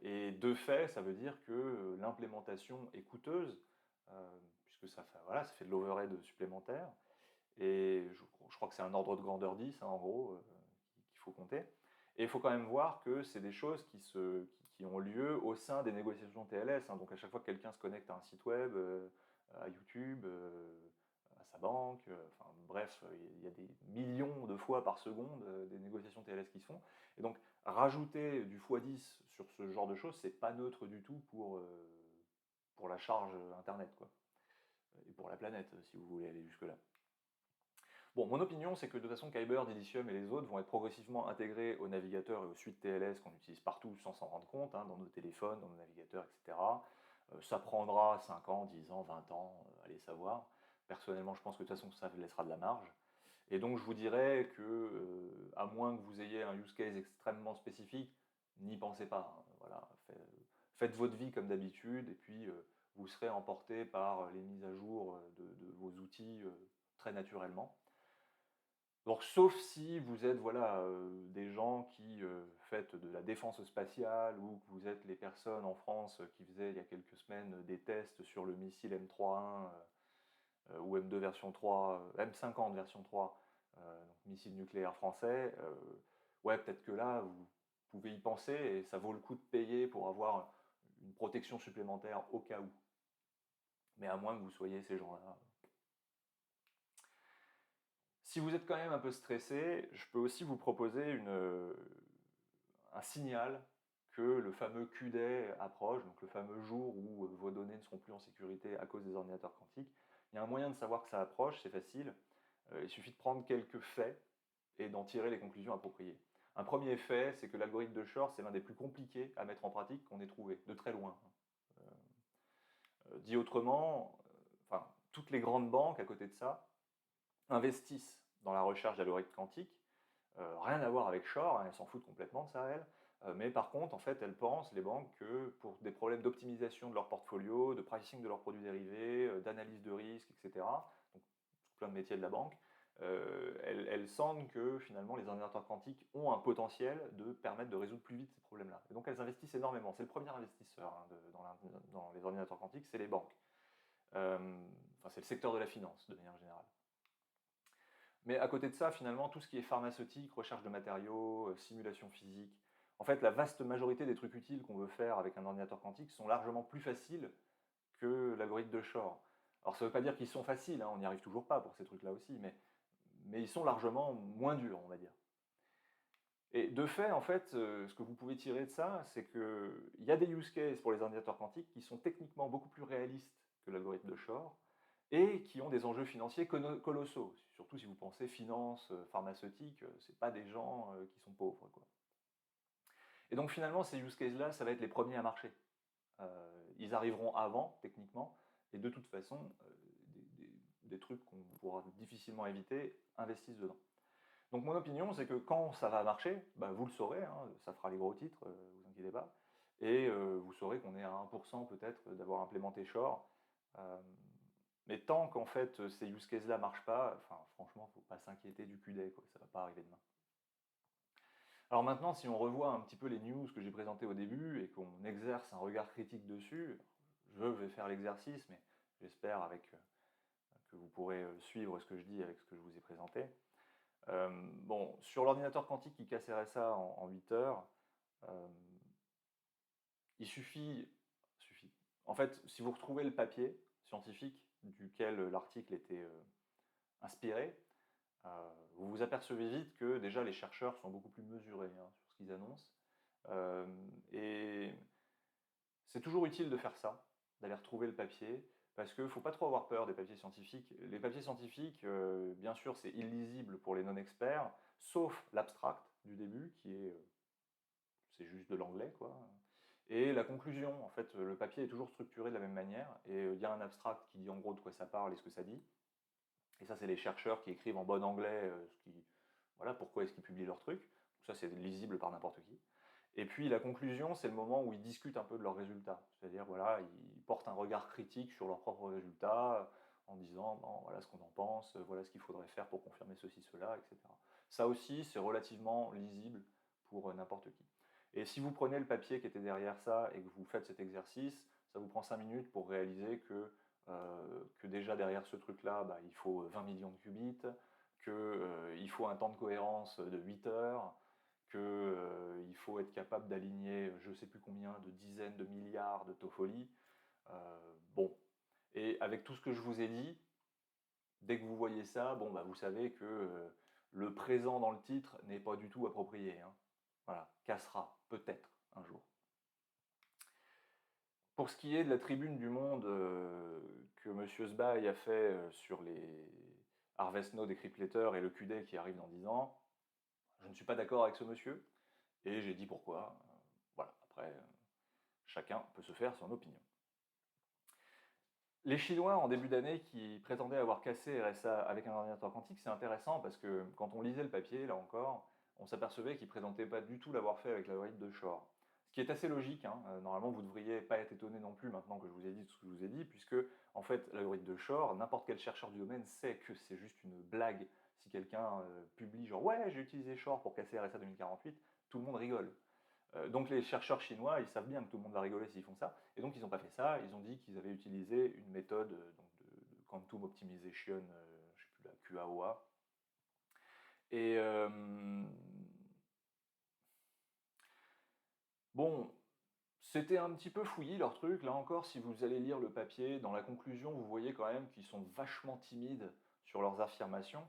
Et de fait, ça veut dire que l'implémentation est coûteuse, puisque ça fait, voilà, ça fait de l'overhead supplémentaire, et je crois que c'est un ordre de grandeur 10, hein, en gros, qu'il faut compter. Et il faut quand même voir que c'est des choses qui ont lieu au sein des négociations TLS, hein. Donc à chaque fois que quelqu'un se connecte à un site web, à YouTube, à sa banque, enfin bref, il y a des millions de fois par seconde des négociations TLS qui se font. Et donc rajouter du x10 sur ce genre de choses, c'est pas neutre du tout pour la charge Internet, quoi. Et pour la planète, si vous voulez aller jusque-là. Bon, mon opinion, c'est que de toute façon, Kyber, Dilithium et les autres vont être progressivement intégrés aux navigateurs et aux suites TLS qu'on utilise partout sans s'en rendre compte, hein, dans nos téléphones, dans nos navigateurs, etc. Ça prendra 5 ans, 10 ans, 20 ans, allez savoir. Personnellement, je pense que de toute façon, ça laissera de la marge. Et donc, je vous dirais que, à moins que vous ayez un use case extrêmement spécifique, n'y pensez pas, hein. Voilà, faites votre vie comme d'habitude, et puis vous serez emporté par les mises à jour de vos outils très naturellement. Donc, sauf si vous êtes voilà, des gens qui faites de la défense spatiale ou que vous êtes les personnes en France qui faisaient il y a quelques semaines des tests sur le missile M3-1 ou M2 version 3, M50 version 3, donc missile nucléaire français, ouais, peut-être que là, vous pouvez y penser et ça vaut le coup de payer pour avoir une protection supplémentaire au cas où. Mais à moins que vous soyez ces gens-là. Si vous êtes quand même un peu stressé, je peux aussi vous proposer un signal que le fameux Q-Day approche, donc le fameux jour où vos données ne seront plus en sécurité à cause des ordinateurs quantiques. Il y a un moyen de savoir que ça approche, c'est facile. Il suffit de prendre quelques faits et d'en tirer les conclusions appropriées. Un premier fait, c'est que l'algorithme de Shor, c'est l'un des plus compliqués à mettre en pratique qu'on ait trouvé, de très loin. Dit autrement, enfin, toutes les grandes banques à côté de ça investissent dans la recherche d'algorithmes quantiques. Rien à voir avec Shor, hein, elles s'en foutent complètement de ça, elles. Mais par contre, en fait, elles pensent, les banques, que pour des problèmes d'optimisation de leur portfolio, de pricing de leurs produits dérivés, d'analyse de risque, etc., donc plein de métiers de la banque, elles sentent que finalement les ordinateurs quantiques ont un potentiel de permettre de résoudre plus vite ces problèmes-là. Et donc elles investissent énormément. C'est le premier investisseur dans les ordinateurs quantiques, c'est les banques. Enfin, c'est le secteur de la finance, de manière générale. Mais à côté de ça, finalement, tout ce qui est pharmaceutique, recherche de matériaux, simulation physique, en fait, la vaste majorité des trucs utiles qu'on veut faire avec un ordinateur quantique sont largement plus faciles que l'algorithme de Shor. Alors ça ne veut pas dire qu'ils sont faciles, hein, on n'y arrive toujours pas pour ces trucs-là aussi, mais ils sont largement moins durs, on va dire. Et de fait, en fait, ce que vous pouvez tirer de ça, c'est qu'il y a des use cases pour les ordinateurs quantiques qui sont techniquement beaucoup plus réalistes que l'algorithme de Shor et qui ont des enjeux financiers colossaux. Surtout si vous pensez finance, pharmaceutique, ce pas des gens qui sont pauvres, quoi. Et donc finalement, ces use cases-là, ça va être les premiers à marcher. Ils arriveront avant, techniquement, et de toute façon, des trucs qu'on pourra difficilement éviter investissent dedans. Donc mon opinion, c'est que quand ça va marcher, bah, vous le saurez, hein, ça fera les gros titres, vous inquiétez pas, et vous saurez qu'on est à 1% peut-être d'avoir implémenté Shor. Mais tant qu'en fait ces use cases-là ne marchent pas, enfin, franchement, il ne faut pas s'inquiéter du QD, quoi, ça ne va pas arriver demain. Alors maintenant, si on revoit un petit peu les news que j'ai présentées au début et qu'on exerce un regard critique dessus, je vais faire l'exercice, mais j'espère que vous pourrez suivre ce que je dis avec ce que je vous ai présenté. Bon, sur l'ordinateur quantique qui casserait ça en 8 heures, il suffit. En fait, si vous retrouvez le papier scientifique duquel l'article était inspiré, vous vous apercevez vite que déjà les chercheurs sont beaucoup plus mesurés hein, sur ce qu'ils annoncent. Et c'est toujours utile de faire ça, d'aller retrouver le papier, parce qu'il ne faut pas trop avoir peur des papiers scientifiques. Les papiers scientifiques, bien sûr, c'est illisible pour les non-experts, sauf l'abstract du début, c'est juste de l'anglais, quoi. Et la conclusion, en fait, le papier est toujours structuré de la même manière, et il y a un abstract qui dit en gros de quoi ça parle et ce que ça dit. Et ça, c'est les chercheurs qui écrivent en bon anglais voilà, pourquoi est-ce qu'ils publient leur truc. Donc ça, c'est lisible par n'importe qui. Et puis la conclusion, c'est le moment où ils discutent un peu de leurs résultats. C'est-à-dire, voilà, ils portent un regard critique sur leurs propres résultats en disant, bon, voilà ce qu'on en pense, voilà ce qu'il faudrait faire pour confirmer ceci, cela, etc. Ça aussi, c'est relativement lisible pour n'importe qui. Et si vous prenez le papier qui était derrière ça et que vous faites cet exercice, ça vous prend 5 minutes pour réaliser que déjà derrière ce truc-là, bah, il faut 20 millions de qubits, qu'il faut un temps de cohérence de 8 heures, qu'il faut être capable d'aligner je ne sais plus combien de dizaines de milliards de Toffoli. Bon, et avec tout ce que je vous ai dit, dès que vous voyez ça, bon, bah, vous savez que le présent dans le titre n'est pas du tout approprié. Hein. Voilà, cassera, peut-être, un jour. Pour ce qui est de la tribune du Monde que M. Sbaï a fait sur les Harvest Node et Cryptletter et le QD qui arrive dans 10 ans, je ne suis pas d'accord avec ce monsieur, et j'ai dit pourquoi. Voilà, après, chacun peut se faire son opinion. Les Chinois, en début d'année, qui prétendaient avoir cassé RSA avec un ordinateur quantique, c'est intéressant parce que quand on lisait le papier, là encore, on s'apercevait qu'ils ne présentaient pas du tout l'avoir fait avec l'algorithme de Shor. Ce qui est assez logique, hein. Normalement vous ne devriez pas être étonné non plus maintenant que je vous ai dit tout ce que je vous ai dit, puisque en fait l'algorithme de Shor, n'importe quel chercheur du domaine sait que c'est juste une blague. Si quelqu'un publie genre ouais j'ai utilisé Shor pour casser RSA 2048, tout le monde rigole. Donc les chercheurs chinois, ils savent bien que tout le monde va rigoler s'ils font ça, et donc ils n'ont pas fait ça, ils ont dit qu'ils avaient utilisé une méthode donc de Quantum Optimization, je ne sais plus la QAOA. Et bon, c'était un petit peu fouillis leur truc, là encore, si vous allez lire le papier, dans la conclusion, vous voyez quand même qu'ils sont vachement timides sur leurs affirmations.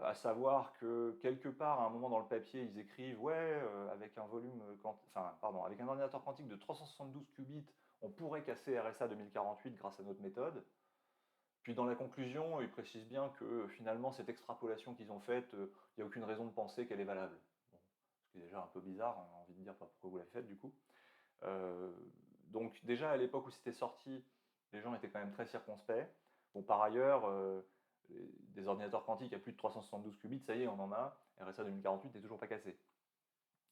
À savoir que quelque part, à un moment dans le papier, ils écrivent ouais, avec un avec un ordinateur quantique de 372 qubits, on pourrait casser RSA 2048 grâce à notre méthode. Puis dans la conclusion, ils précisent bien que finalement, cette extrapolation qu'ils ont faite, il n'y a aucune raison de penser qu'elle est valable. Bon, ce qui est déjà un peu bizarre, on a envie de dire pourquoi vous l'avez faite du coup. Donc déjà à l'époque où c'était sorti, les gens étaient quand même très circonspects. Bon, par ailleurs, des ordinateurs quantiques à plus de 372 qubits, ça y est, on en a. RSA 2048 n'est toujours pas cassé.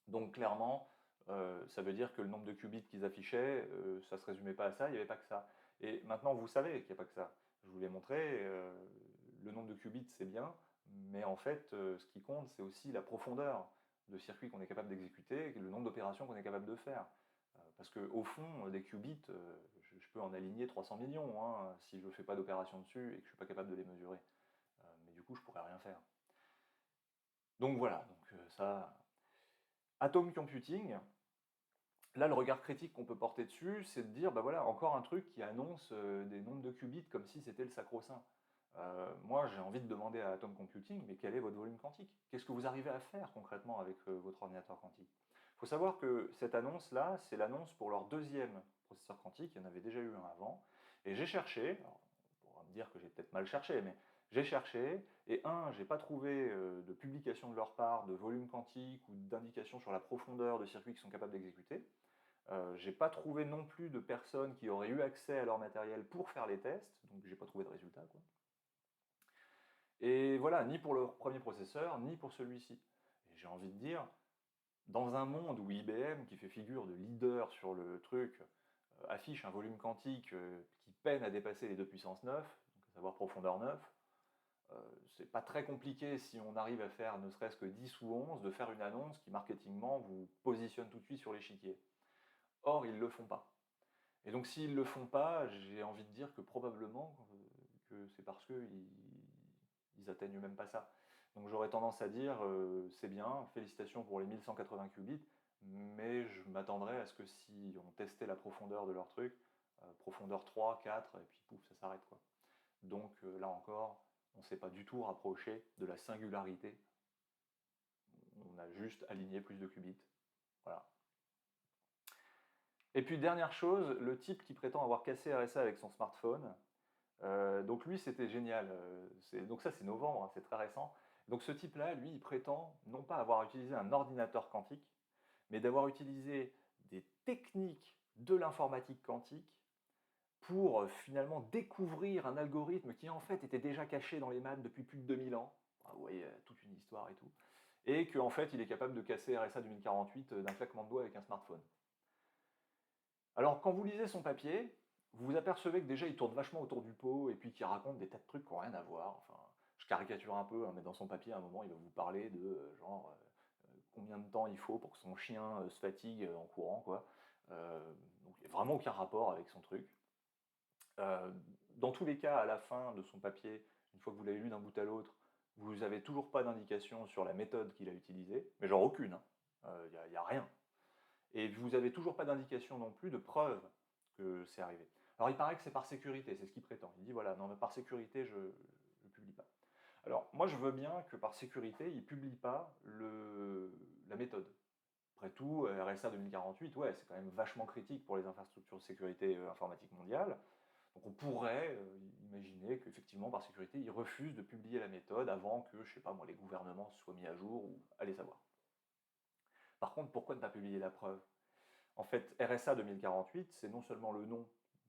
Donc clairement, ça veut dire que le nombre de qubits qu'ils affichaient, ça ne se résumait pas à ça, il n'y avait pas que ça. Et maintenant, vous savez qu'il n'y a pas que ça. Je vous l'ai montré, le nombre de qubits, c'est bien, mais en fait, ce qui compte, c'est aussi la profondeur de circuit qu'on est capable d'exécuter, et le nombre d'opérations qu'on est capable de faire. Parce qu'au fond, des qubits, je peux en aligner 300 millions, hein, si je ne fais pas d'opération dessus et que je ne suis pas capable de les mesurer. Mais du coup, je ne pourrais rien faire. Donc voilà, ça... Atom computing, là, le regard critique qu'on peut porter dessus, c'est de dire, bah voilà, encore un truc qui annonce des nombres de qubits comme si c'était le sacro-saint. Moi, j'ai envie de demander à Atom Computing, mais quel est votre volume quantique? Qu'est-ce que vous arrivez à faire concrètement avec votre ordinateur quantique? Il faut savoir que cette annonce-là, c'est l'annonce pour leur deuxième processeur quantique. Il y en avait déjà eu un avant. Et j'ai cherché, alors, on pourra me dire que j'ai peut-être mal cherché, mais j'ai cherché, et j'ai pas trouvé de publication de leur part de volume quantique ou d'indication sur la profondeur de circuits qu'ils sont capables d'exécuter. J'ai pas trouvé non plus de personnes qui auraient eu accès à leur matériel pour faire les tests, donc j'ai pas trouvé de résultat, quoi. Et voilà, ni pour leur premier processeur, ni pour celui-ci. Et j'ai envie de dire, dans un monde où IBM, qui fait figure de leader sur le truc, affiche un volume quantique qui peine à dépasser les 2 puissance 9, donc à savoir profondeur 9, c'est pas très compliqué si on arrive à faire ne serait-ce que 10 ou 11, de faire une annonce qui marketingement vous positionne tout de suite sur l'échiquier. Or, ils ne le font pas. Et donc s'ils ne le font pas, j'ai envie de dire que probablement que c'est parce qu'ils atteignent même pas ça. Donc j'aurais tendance à dire, c'est bien, félicitations pour les 1180 qubits, mais je m'attendrais à ce que si on testait la profondeur de leur truc, profondeur 3, 4, et puis pouf, ça s'arrête, quoi. Donc là encore, on ne s'est pas du tout rapproché de la singularité. On a juste aligné plus de qubits. Voilà. Et puis dernière chose, le type qui prétend avoir cassé RSA avec son smartphone, donc lui c'était génial, donc ça c'est novembre, hein, c'est très récent. Donc ce type-là, lui, il prétend non pas avoir utilisé un ordinateur quantique, mais d'avoir utilisé des techniques de l'informatique quantique pour finalement découvrir un algorithme qui en fait était déjà caché dans les maths depuis plus de 2000 ans. Ah, vous voyez, toute une histoire et tout. Et qu'en fait il est capable de casser RSA 2048 d'un claquement de doigts avec un smartphone. Alors, quand vous lisez son papier, vous vous apercevez que déjà il tourne vachement autour du pot et puis qu'il raconte des tas de trucs qui n'ont rien à voir. Enfin, je caricature un peu, hein, mais dans son papier, à un moment, il va vous parler de combien de temps il faut pour que son chien se fatigue en courant, quoi. Donc, il n'y a vraiment aucun rapport avec son truc. Euh, dans tous les cas, à la fin de son papier, une fois que vous l'avez lu d'un bout à l'autre, vous n'avez toujours pas d'indication sur la méthode qu'il a utilisée, mais genre aucune, hein. Il n'y a rien. Et vous n'avez toujours pas d'indication non plus de preuve que c'est arrivé. Alors il paraît que c'est par sécurité, c'est ce qu'il prétend. Il dit voilà, non mais par sécurité, je ne publie pas. Alors moi je veux bien que par sécurité, il ne publie pas la méthode. Après tout, RSA 2048, ouais, c'est quand même vachement critique pour les infrastructures de sécurité informatique mondiale. Donc on pourrait imaginer qu'effectivement, par sécurité, il refuse de publier la méthode avant que, je sais pas moi, les gouvernements se soient mis à jour ou allez savoir. Par contre, pourquoi ne pas publier la preuve? En fait, RSA 2048, c'est non seulement le nom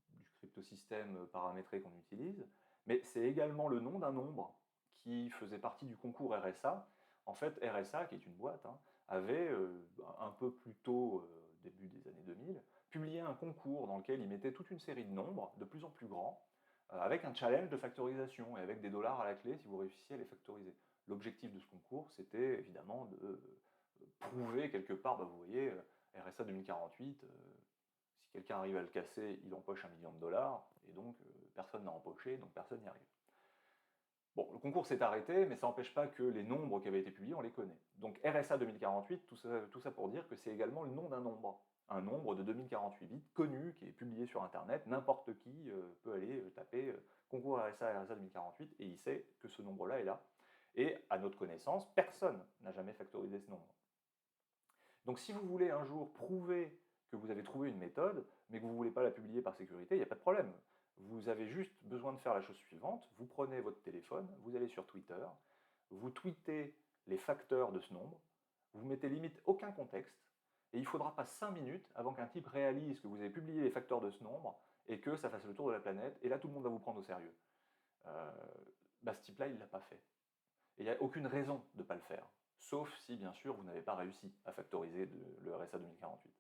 du cryptosystème paramétré qu'on utilise, mais c'est également le nom d'un nombre qui faisait partie du concours RSA. En fait, RSA, qui est une boîte, hein, avait un peu plus tôt, début des années 2000, publié un concours dans lequel il mettait toute une série de nombres de plus en plus grands, avec un challenge de factorisation et avec des dollars à la clé si vous réussissiez à les factoriser. L'objectif de ce concours, c'était évidemment de prouver quelque part, bah, vous voyez, RSA 2048, si quelqu'un arrive à le casser, il empoche 1 million de dollars, et donc personne n'a empoché, donc personne n'y arrive. Bon, le concours s'est arrêté, mais ça n'empêche pas que les nombres qui avaient été publiés, on les connaît. Donc RSA 2048, tout ça pour dire que c'est également le nom d'un nombre. Un nombre de 2048 bits connu, qui est publié sur Internet, n'importe qui peut aller taper concours RSA 2048, et il sait que ce nombre-là est là. Et à notre connaissance, personne n'a jamais factorisé ce nombre. Donc si vous voulez un jour prouver que vous avez trouvé une méthode, mais que vous ne voulez pas la publier par sécurité, il n'y a pas de problème. Vous avez juste besoin de faire la chose suivante, vous prenez votre téléphone, vous allez sur Twitter, vous tweetez les facteurs de ce nombre, vous mettez limite aucun contexte, et il ne faudra pas 5 minutes avant qu'un type réalise que vous avez publié les facteurs de ce nombre et que ça fasse le tour de la planète, et là tout le monde va vous prendre au sérieux. Ce type-là, il ne l'a pas fait. Et il n'y a aucune raison de ne pas le faire. sauf si bien sûr vous n'avez pas réussi à factoriser le RSA 2048.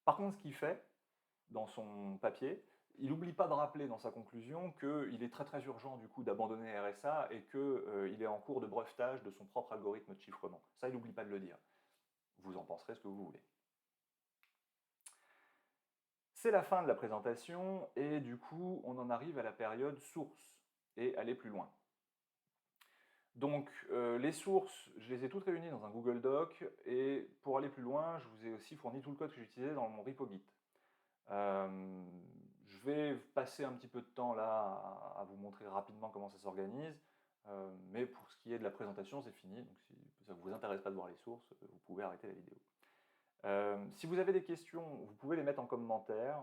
Par contre, ce qu'il fait dans son papier, il n'oublie pas de rappeler dans sa conclusion qu'il est très très urgent du coup d'abandonner RSA et qu'il est en cours de brevetage de son propre algorithme de chiffrement. Ça, il n'oublie pas de le dire. Vous en penserez ce que vous voulez. C'est la fin de la présentation et du coup, on en arrive à la période source et aller plus loin. Donc, les sources, je les ai toutes réunies dans un Google Doc et pour aller plus loin, je vous ai aussi fourni tout le code que j'utilisais dans mon repo Git. Je vais passer un petit peu de temps là à vous montrer rapidement comment ça s'organise, mais pour ce qui est de la présentation, c'est fini. Donc, si ça ne vous intéresse pas de voir les sources, vous pouvez arrêter la vidéo. Si vous avez des questions, vous pouvez les mettre en commentaire,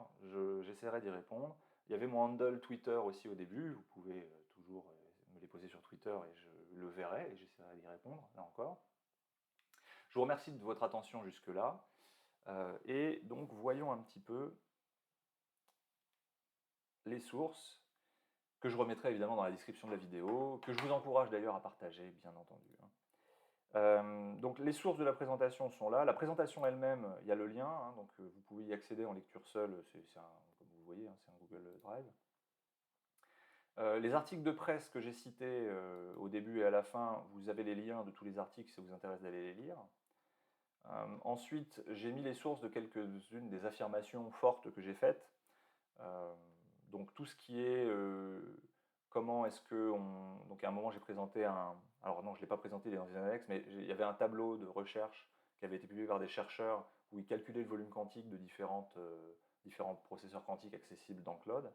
j'essaierai d'y répondre. Il y avait mon handle Twitter aussi au début, vous pouvez toujours me les poser sur Twitter et je le verrai et j'essaierai d'y répondre, là encore. Je vous remercie de votre attention jusque-là, et donc voyons un petit peu les sources, que je remettrai évidemment dans la description de la vidéo, que je vous encourage d'ailleurs à partager, bien entendu. Donc les sources de la présentation sont là. La présentation elle-même, il y a le lien, donc vous pouvez y accéder en lecture seule, comme vous voyez, c'est un Google Drive. Les articles de presse que j'ai cités au début et à la fin, vous avez les liens de tous les articles si ça vous intéresse d'aller les lire. Ensuite, j'ai mis les sources de quelques-unes des affirmations fortes que j'ai faites. Donc tout ce qui est comment est-ce que donc à un moment j'ai présenté alors non, je ne l'ai pas présenté, il est dans une annexe, mais il y avait un tableau de recherche qui avait été publié par des chercheurs où ils calculaient le volume quantique de différents processeurs quantiques accessibles dans Claude,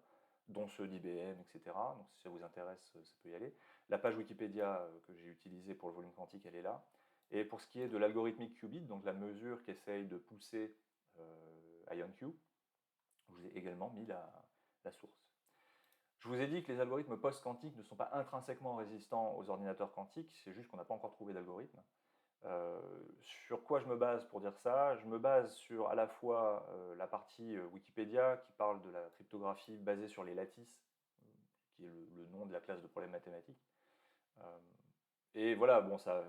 dont ceux d'IBM, etc. Donc si ça vous intéresse, ça peut y aller. La page Wikipédia que j'ai utilisée pour le volume quantique, elle est là. Et pour ce qui est de l'algorithmique qubit, donc la mesure qui essaye de pousser IonQ, je vous ai également mis la source. Je vous ai dit que les algorithmes post-quantiques ne sont pas intrinsèquement résistants aux ordinateurs quantiques, c'est juste qu'on n'a pas encore trouvé d'algorithme. Sur quoi je me base pour dire ça? Je me base sur à la fois la partie Wikipédia qui parle de la cryptographie basée sur les lattices, qui est le nom de la classe de problèmes mathématiques. Et voilà, bon, ça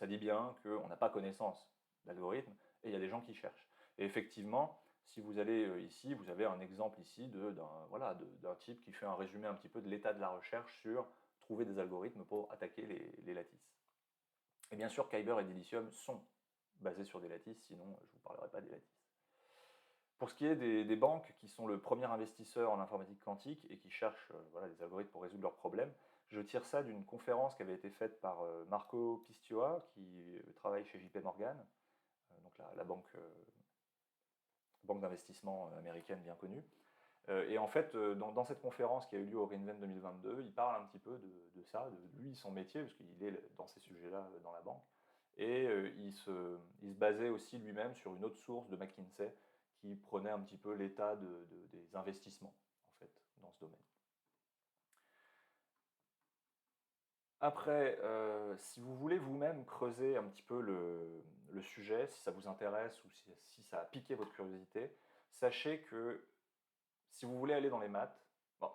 dit bien qu'on n'a pas connaissance d'algorithme et il y a des gens qui cherchent. Et effectivement, si vous allez ici, vous avez un exemple ici d'un type qui fait un résumé un petit peu de l'état de la recherche sur trouver des algorithmes pour attaquer les lattices. Et bien sûr, Kyber et Dilithium sont basés sur des lattices, sinon je ne vous parlerai pas des lattices. Pour ce qui est des banques qui sont le premier investisseur en informatique quantique et qui cherchent des algorithmes pour résoudre leurs problèmes, je tire ça d'une conférence qui avait été faite par Marco Pistioa, qui travaille chez JP Morgan, donc la banque d'investissement américaine bien connue. Et en fait, dans cette conférence qui a eu lieu au reInvent 2022, il parle un petit peu de ça, de lui, son métier, parce qu'il est dans ces sujets-là dans la banque. Et il se basait aussi lui-même sur une autre source de McKinsey qui prenait un petit peu l'état des investissements en fait, dans ce domaine. Après, si vous voulez vous-même creuser un petit peu le sujet, si ça vous intéresse ou si ça a piqué votre curiosité, sachez que si vous voulez aller dans les maths, bon,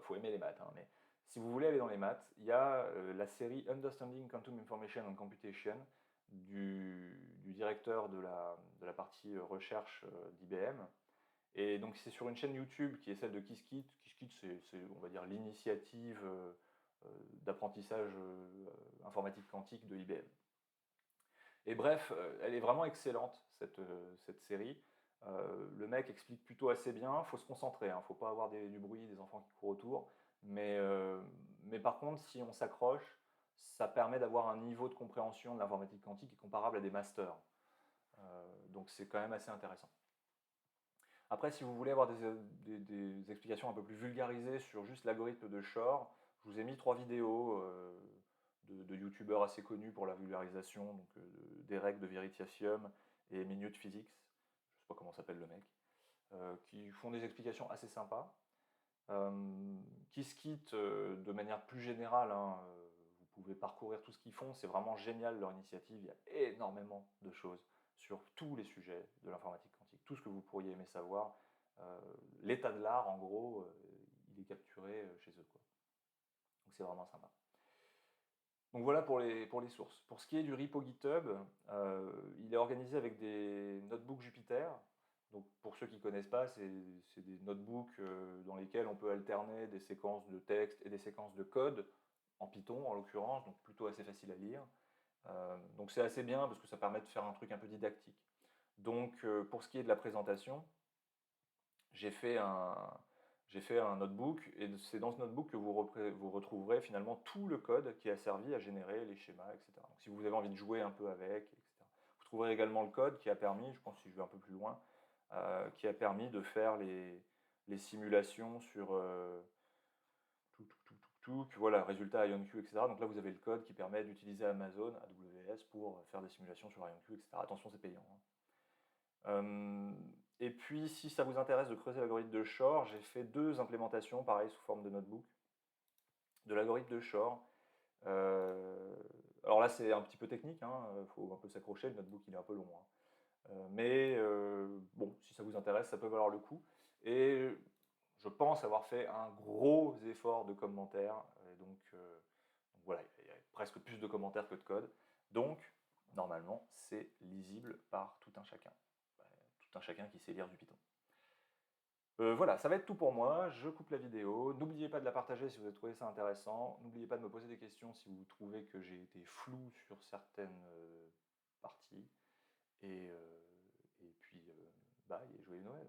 faut aimer les maths, mais si vous voulez aller dans les maths, il y a la série Understanding Quantum Information and Computation du directeur de la partie recherche d'IBM. Et donc c'est sur une chaîne YouTube qui est celle de Qiskit. Qiskit, c'est on va dire l'initiative d'apprentissage informatique quantique de IBM. Et bref, elle est vraiment excellente, cette série. Le mec explique plutôt assez bien, il faut se concentrer, il ne faut pas avoir du bruit, des enfants qui courent autour. Mais par contre, si on s'accroche, ça permet d'avoir un niveau de compréhension de l'informatique quantique qui est comparable à des masters. Donc c'est quand même assez intéressant. Après, si vous voulez avoir des explications un peu plus vulgarisées sur juste l'algorithme de Shor, je vous ai mis 3 vidéos de youtubeurs assez connus pour la vulgarisation, donc des règles de Veritasium et Minute Physics, je ne sais pas comment s'appelle le mec, qui font des explications assez sympas. Qiskit, de manière plus générale, vous pouvez parcourir tout ce qu'ils font, c'est vraiment génial leur initiative, il y a énormément de choses sur tous les sujets de l'informatique quantique, tout ce que vous pourriez aimer savoir. L'état de l'art, en gros, il est capturé chez eux, quoi. Donc c'est vraiment sympa. Donc voilà pour les sources. Pour ce qui est du repo GitHub, il est organisé avec des notebooks Jupyter. Donc pour ceux qui ne connaissent pas, c'est des notebooks dans lesquels on peut alterner des séquences de texte et des séquences de code, en Python en l'occurrence, donc plutôt assez facile à lire. Donc c'est assez bien parce que ça permet de faire un truc un peu didactique. Donc pour ce qui est de la présentation, j'ai fait un, j'ai fait un notebook et c'est dans ce notebook que vous retrouverez finalement tout le code qui a servi à générer les schémas, etc. Donc si vous avez envie de jouer un peu avec, etc. Vous trouverez également le code qui a permis, je pense si je vais un peu plus loin, qui a permis de faire les simulations sur voilà, résultat IonQ, etc. Donc là vous avez le code qui permet d'utiliser Amazon, AWS, pour faire des simulations sur IonQ, etc. Attention, c'est payant, hein. Et puis, si ça vous intéresse de creuser l'algorithme de Shor, j'ai fait deux implémentations, pareil, sous forme de notebook, de l'algorithme de Shor. Alors là, c'est un petit peu technique, hein, faut un peu s'accrocher, le notebook il est un peu long, hein. Mais bon, si ça vous intéresse, ça peut valoir le coup. Et je pense avoir fait un gros effort de commentaires, et donc voilà, il y a presque plus de commentaires que de code. Donc, normalement, c'est lisible par tout un chacun. Tout un chacun qui sait lire du Python. Voilà, ça va être tout pour moi. Je coupe la vidéo. N'oubliez pas de la partager si vous avez trouvé ça intéressant. N'oubliez pas de me poser des questions si vous trouvez que j'ai été flou sur certaines parties. Et puis, bye et joyeux Noël.